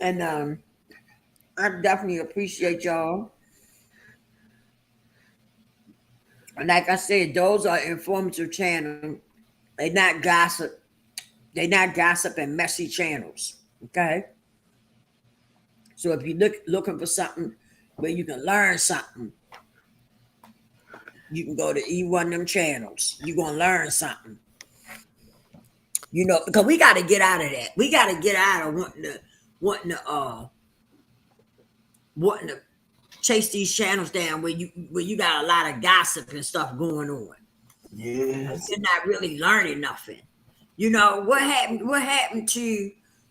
And I definitely appreciate y'all. And like I said, those are informative channels. They're not gossip. They're not gossip and messy channels. Okay. So if you're looking for something where you can learn something, you can go to one of them channels. You're gonna learn something. Because we got to get out of that. We got to get out of wanting to chase these channels down where you got a lot of gossip and stuff going on. Yes. You're not really learning nothing. What happened to,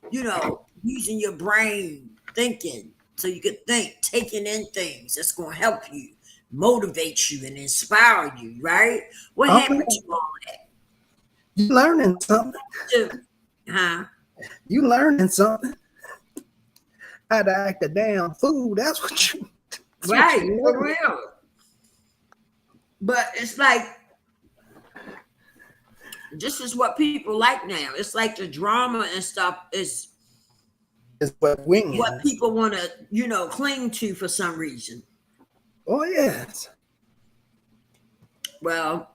using your brain, thinking so you could think, taking in things that's going to help you, motivate you, and inspire you, right? What happened to all that? You learning something? Huh? You learning something? How to act a damn fool? That's what you. Right, for real. But it's like, this is what people like now. It's like the drama and stuff is what people want to, cling to for some reason. Oh, yes. Well,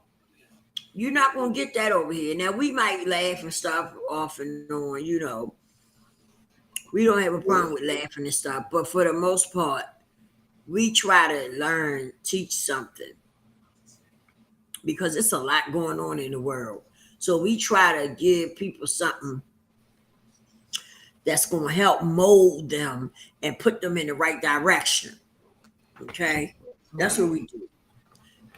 you're not going to get that over here. Now, we might laugh and stuff off and on, We don't have a problem with laughing and stuff. But for the most part, we try to learn, teach something. Because it's a lot going on in the world. So we try to give people something that's going to help mold them and put them in the right direction. Okay? That's what we do.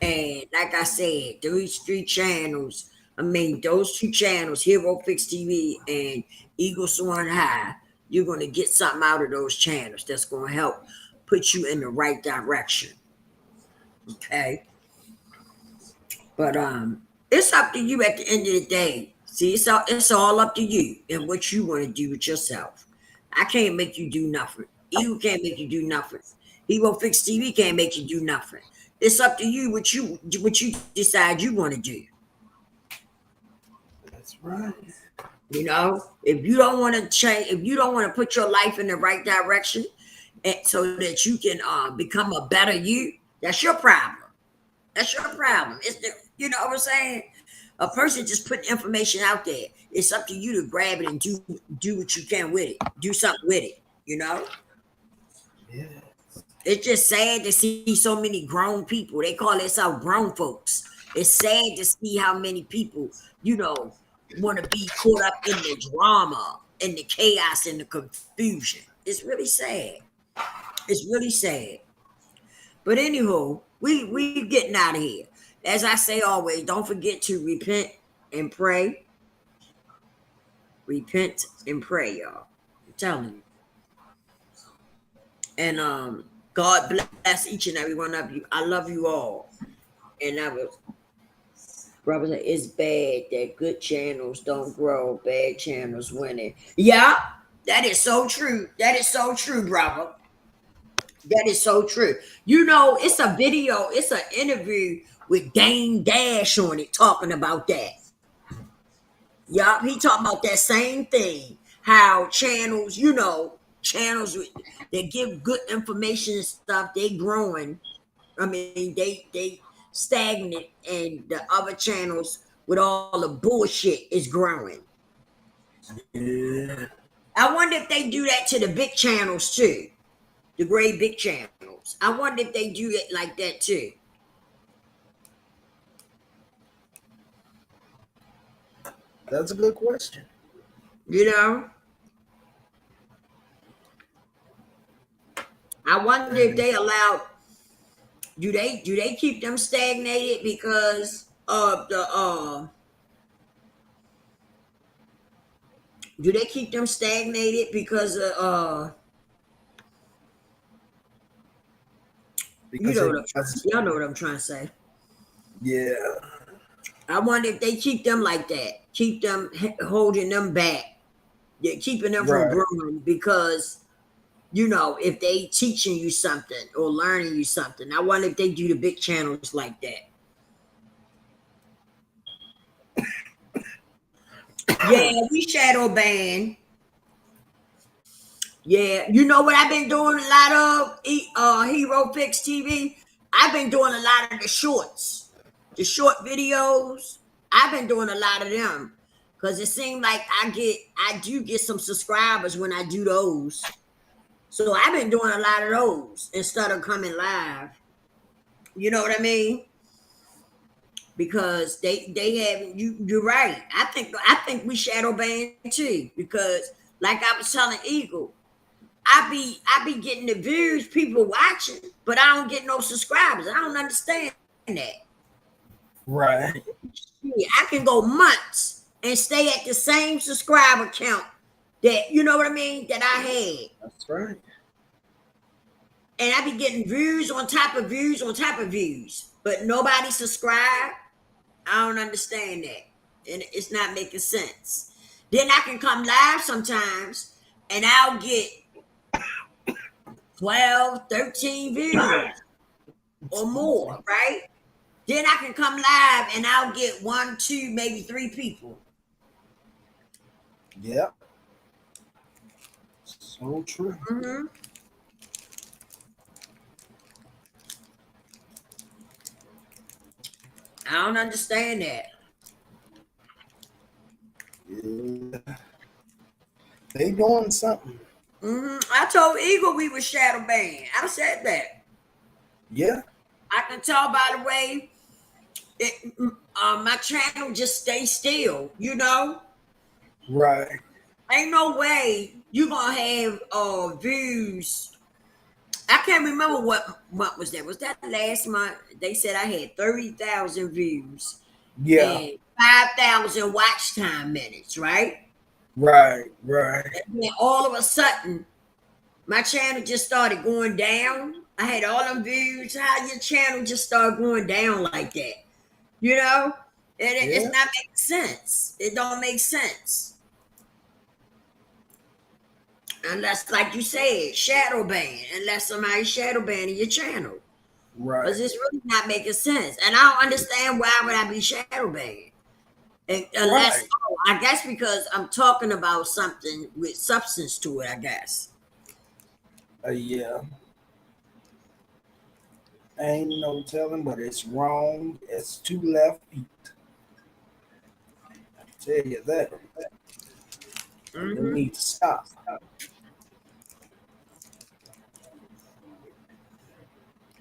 And like I said, those 3 channels, those 2 channels, Hero Fix TV and Eagle Soaring High, you're going to get something out of those channels that's going to help put you in the right direction. Okay. But it's up to you at the end of the day. See, it's all up to you and what you want to do with yourself. I can't make you do nothing. Eagle can't make you do nothing. Hero Fix TV can't make you do nothing. It's up to you what you decide you want to do. That's right. You know, if you don't want to change, if you don't want to put your life in the right direction, and so that you can become a better you, that's your problem. That's your problem. You know what I'm saying? A person just putting information out there. It's up to you to grab it and do what you can with it. Do something with it. You know. Yeah. It's just sad to see so many grown people. They call themselves grown folks. It's sad to see how many people, you know, want to be caught up in the drama and the chaos and the confusion. It's really sad. It's really sad. But anywho, we getting out of here. As I say always, don't forget to repent and pray. Repent and pray, y'all. I'm telling you. And God bless each and every one of you. I love you all. And I was, brother, said, it's bad that good channels don't grow, bad channels winning. Yeah, that is so true. That is so true, brother. That is so true. You know, it's a video, it's an interview with Dame Dash on it talking about that. Yup, he talking about that same thing. How channels, you know, channels that give good information and stuff, they growing. I mean, they stagnant, and the other channels with all the bullshit is growing. Yeah. I wonder if they do that to the big channels too. The great big channels. I wonder if they do it like that too. That's a good question. You know? I wonder if they allow, do they keep them stagnated because of the do they keep them stagnated because of Because y'all know what I'm trying to say. Yeah. I wonder if they keep them like that, keep them holding them back, they're keeping them from growing because, you know, if they teaching you something or learning you something. I wonder if they do the big channels like that. Yeah, we shadow ban. Yeah, you know what I've been doing a lot of? Hero Fix TV. I've been doing a lot of the shorts, the short videos. I've been doing a lot of them because it seems like I do get some subscribers when I do those. So I've been doing a lot of those instead of coming live. You know what I mean? Because they have you're right. I think we shadow ban too, because like I was telling Eagle, I be getting the views, people watching, but I don't get no subscribers. I don't understand that. Right. Yeah, I can go months and stay at the same subscriber count that, you know what I mean, that I had. That's right. And I be getting views on top of views on top of views, but nobody subscribe. I don't understand that. And it's not making sense. Then I can come live sometimes and I'll get 12, 13 views or more, right? Then I can come live and I'll get 1, 2, maybe 3 people. Yep. So true. Mm-hmm. I don't understand that. Yeah. They doing something. Mm-hmm. I told Eagle we were shadow banned. I said that. Yeah. I can tell by the way my channel just stays still, you know? Right. Ain't no way you gonna have views. I can't remember what month was that. Was that last month? They said I had 30,000 views Yeah. and 5,000 watch time minutes, right? Right. And then all of a sudden, my channel just started going down. I had all them views. How your channel just started going down like that? You know? And it's not making sense. It don't make sense. Unless, like you said, shadow ban. Unless somebody shadow banning your channel. Right. Because it's really not making sense. And I don't understand why would I be shadow banned. Unless, I guess because I'm talking about something with substance to it, I guess. Yeah. Ain't no telling, but it's wrong. It's 2 left feet. I tell you that. You need to stop.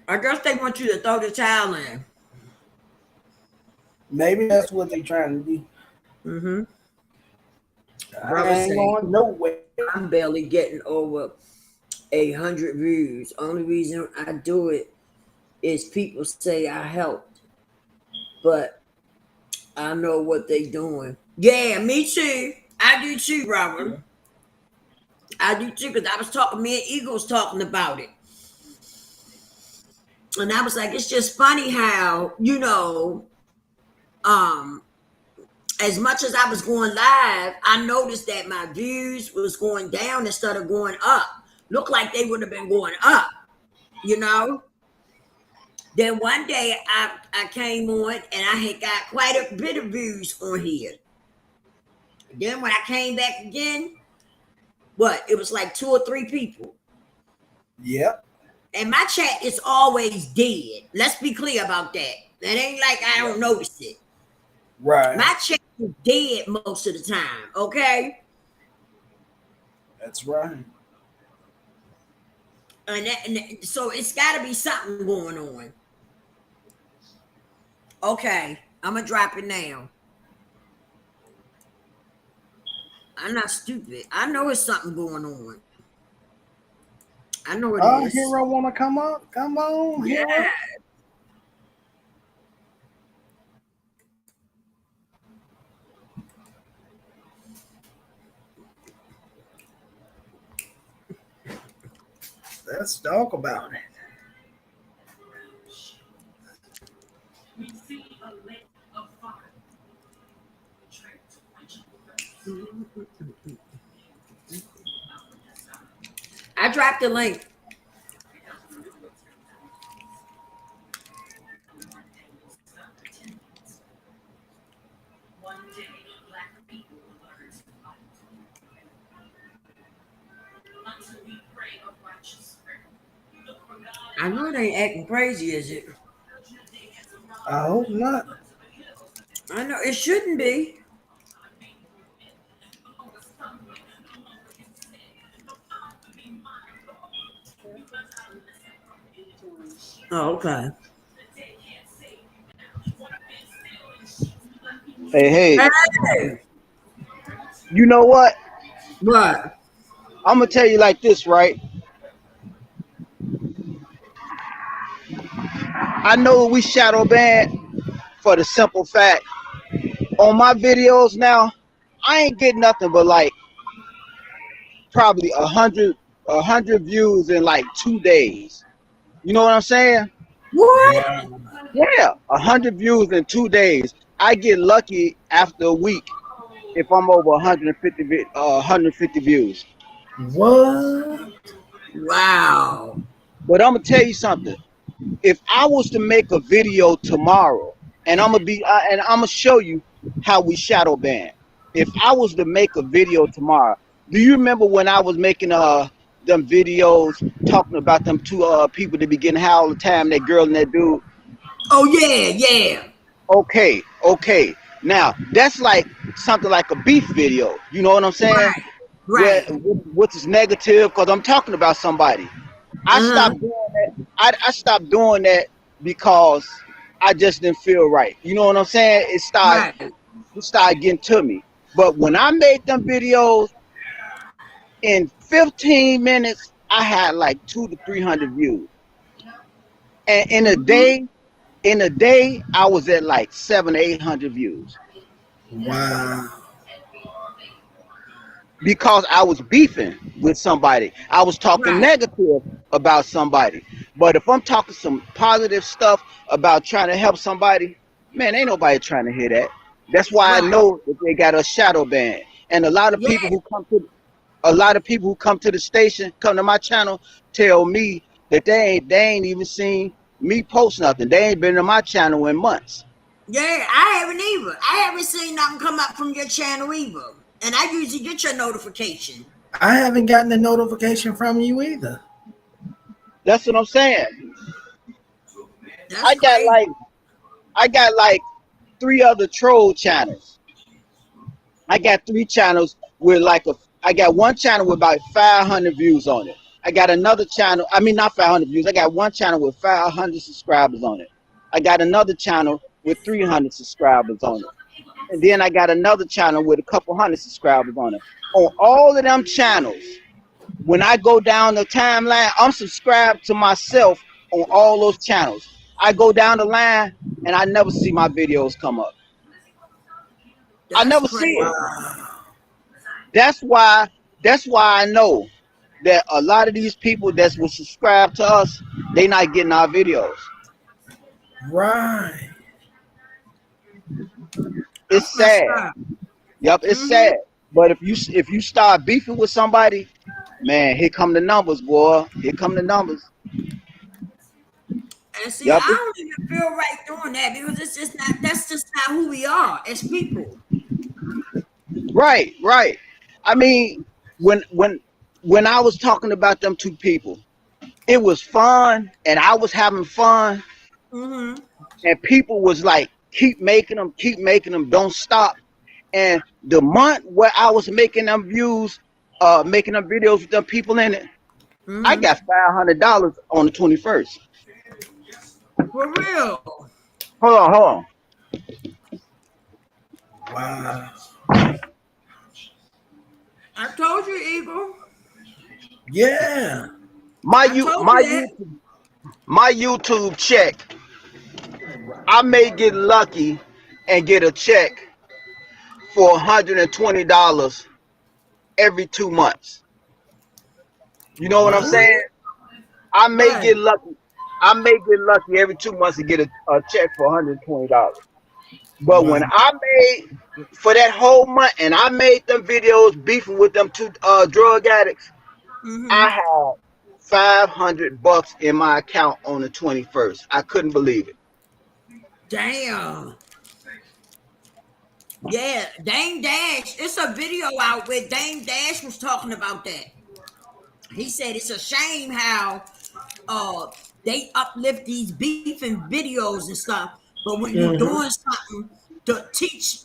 I guess they want you to throw the towel in. Maybe that's what they're trying to do. Mm-hmm. I ain't going nowhere. I'm barely getting over 100 views. Only reason I do it is people say I helped, but I know what they doing. Yeah, me too. I do too, Robert. I do too, because I was talking, me and Eagle was talking about it. And I was like, it's just funny how, you know, as much as I was going live, I noticed that my views was going down instead of going up. Looked like they would have been going up, you know? Then one day I came on and I had got quite a bit of views on here. Then when I came back again, it was like 2 or 3 people. Yep. And my chat is always dead. Let's be clear about that. It ain't like I don't notice it. Right. My chat is dead most of the time, okay? That's right. And so it's got to be something going on. Okay, I'm going to drop it now. I'm not stupid. I know it's something going on. I know it is. Hero want to come up? Come on, Hero. Yeah. Let's talk about it. I dropped the link. I know it ain't acting crazy, is it? I hope not. I know it shouldn't be. Oh, okay. Hey, Hey, you know what? what? I'm gonna tell you like this, right? I know we shadow banned for the simple fact on my videos now, I ain't getting nothing but like probably 100 views in like 2 days. You know what I'm saying? What? Yeah, 100 views in 2 days. I get lucky after a week if I'm over 150 views. What? Wow. But I'm gonna tell you something. If I was to make a video tomorrow, and I'm gonna show you how we shadow ban. If I was to make a video tomorrow, do you remember when I was making them videos talking about them 2 people that be getting high all the time, that girl and that dude? Oh yeah. Okay. Now that's like something like a beef video. You know what I'm saying? Right. Which is negative because I'm talking about somebody. I stopped doing that. I stopped doing that because I just didn't feel right. You know what I'm saying? It started getting to me. But when I made them videos, in 15 minutes, I had like 200 to 300 views. And in a day, I was at like 700 to 800 views. Wow. Because I was beefing with somebody. I was talking negative about somebody. But if I'm talking some positive stuff about trying to help somebody, man, ain't nobody trying to hear that. That's why I know that they got a shadow ban. And a lot of people who come to the station, come to my channel, tell me that they ain't even seen me post nothing. They ain't been to my channel in months. Yeah, I haven't either. I haven't seen nothing come up from your channel either. And I usually get your notification. I haven't gotten a notification from you either. That's what I'm saying. That's I got like 3 other troll channels. I got 3 channels with I got one channel with about 500 views on it. I got another channel, I mean not 500 views, I got one channel with 500 subscribers on it. I got another channel with 300 subscribers on it. And then I got another channel with a couple hundred subscribers on it. On all of them channels, when I go down the timeline, I'm subscribed to myself on all those channels. I go down the line and I never see my videos come up. I never see it. That's why I know that a lot of these people that will subscribe to us, they not getting our videos. Right. It's sad. Yep, it's sad. But if you start beefing with somebody, man, here come the numbers, boy. Here come the numbers. And see, I don't even feel right doing that because that's just not who we are as people. Right. I mean, when I was talking about them 2 people, it was fun and I was having fun. And people was like, keep making them, don't stop. And the month where I was making them views, making them videos with them people in it, I got $500 on the 21st. For real. Hold on. Wow. I told you, Eagle. Yeah. My YouTube check, I may get lucky and get a check for $120 every 2 months. You know what I'm saying? I may get lucky. I may get lucky every 2 months to get a check for $120. But when I made for that whole month and I made them videos beefing with them 2 drug addicts, I had $500 in my account on the 21st. I couldn't believe it. Damn. Yeah, Dame Dash. It's a video out where Dame Dash was talking about that. He said it's a shame how they uplift these beefing videos and stuff, but when you're doing something to teach,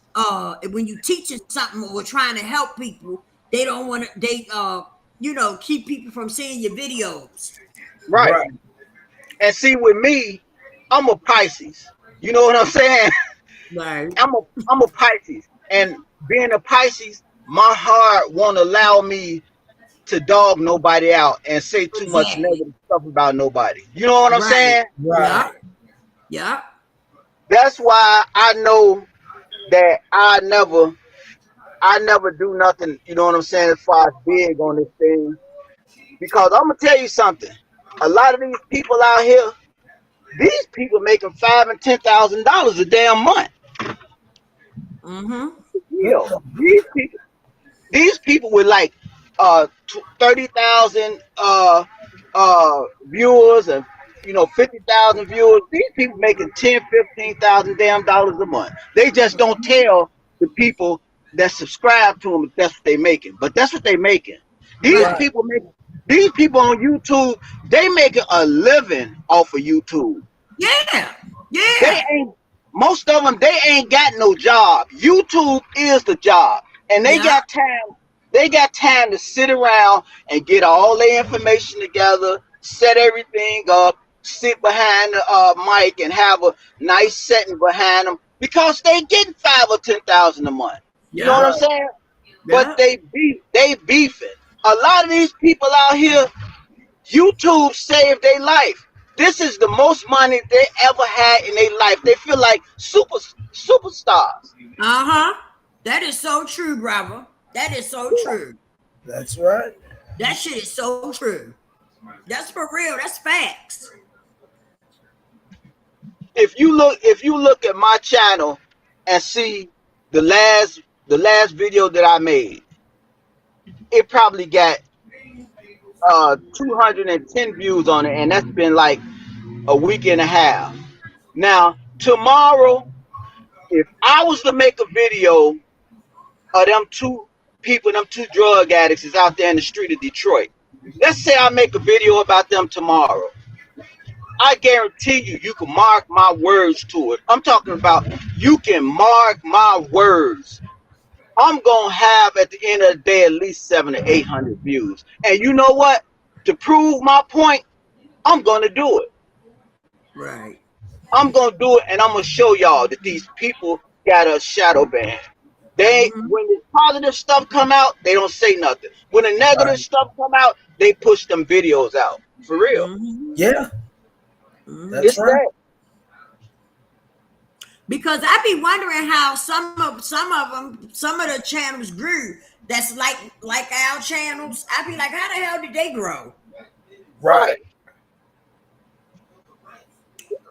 when you teaching something or trying to help people, they don't want to. Keep people from seeing your videos. Right. And see, with me, I'm a Pisces. You know what I'm saying? Right. I'm a Pisces, and being a Pisces, my heart won't allow me to dog nobody out and say too much negative stuff about nobody. You know what I'm saying? Right. Yeah. That's why I know that I never do nothing, you know what I'm saying, as far as big on this thing. Because I'm gonna tell you something. A lot of these people out here, these people making $5,000 and $10,000 a damn month. These people with like 30,000 viewers and 50,000 viewers. These people making $10,000, $15,000 a month. They just don't tell the people that subscribe to them that's what they making, but that's what they making. These people on YouTube, they making a living off of YouTube. Most of them, they ain't got no job. YouTube is the job, and they got time. They got time to sit around and get all their information together, set everything up, sit behind the mic, and have a nice setting behind them because they getting $5,000 or $10,000 a month. You know what I'm saying? But they beefing. A lot of these people out here, YouTube saved their life. This is the most money they ever had in their life. They feel like superstars. That is so true, brother. That is so true. That's right. That shit is so true. That's for real. That's facts. If you look at my channel and see the last video that I made, it probably got 210 views on it, and that's been like a week and a half. Now tomorrow, if I was to make a video of them two drug addicts is out there in the street of Detroit, let's say I make a video about them tomorrow, I guarantee you can mark my words to it. I'm talking about you can mark my words. I'm going to have at the end of the day at least 700 to 800 views. And you know what? To prove my point, I'm going to do it. Right. I'm going to do it, and I'm going to show y'all that these people got a shadow ban. They when the positive stuff come out, they don't say nothing. When the negative stuff come out, they push them videos out. For real. Yeah. That's It's right. that. Because I be wondering how some of the channels grew. That's like our channels. I be like, how the hell did they grow? Right.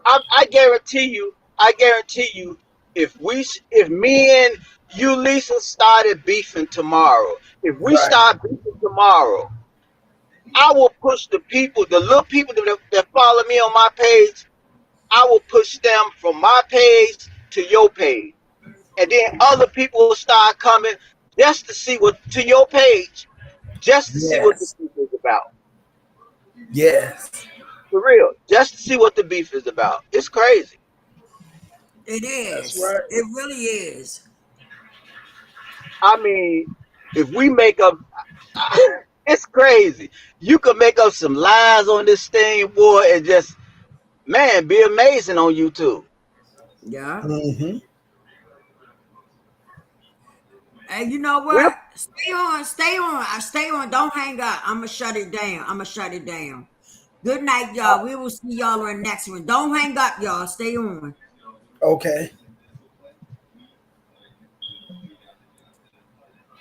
I guarantee you, if me and you, Lisa, started beefing tomorrow, if we start beefing tomorrow, I will push the little people that follow me on my page, I will push them from my page to your page. And then other people will start coming just to see to your page, just to see what the beef is about. Yes. For real, just to see what the beef is about. It's crazy. It is. That's right. It really is. I mean, if we make up, it's crazy. You could make up some lies on this thing, boy, and just, man, be amazing on YouTube. Yeah. Mm-hmm. And you know what? Yep. Stay on. Don't hang up. I'm going to shut it down. Good night, y'all. We will see y'all on the next one. Don't hang up, y'all. Stay on. Okay.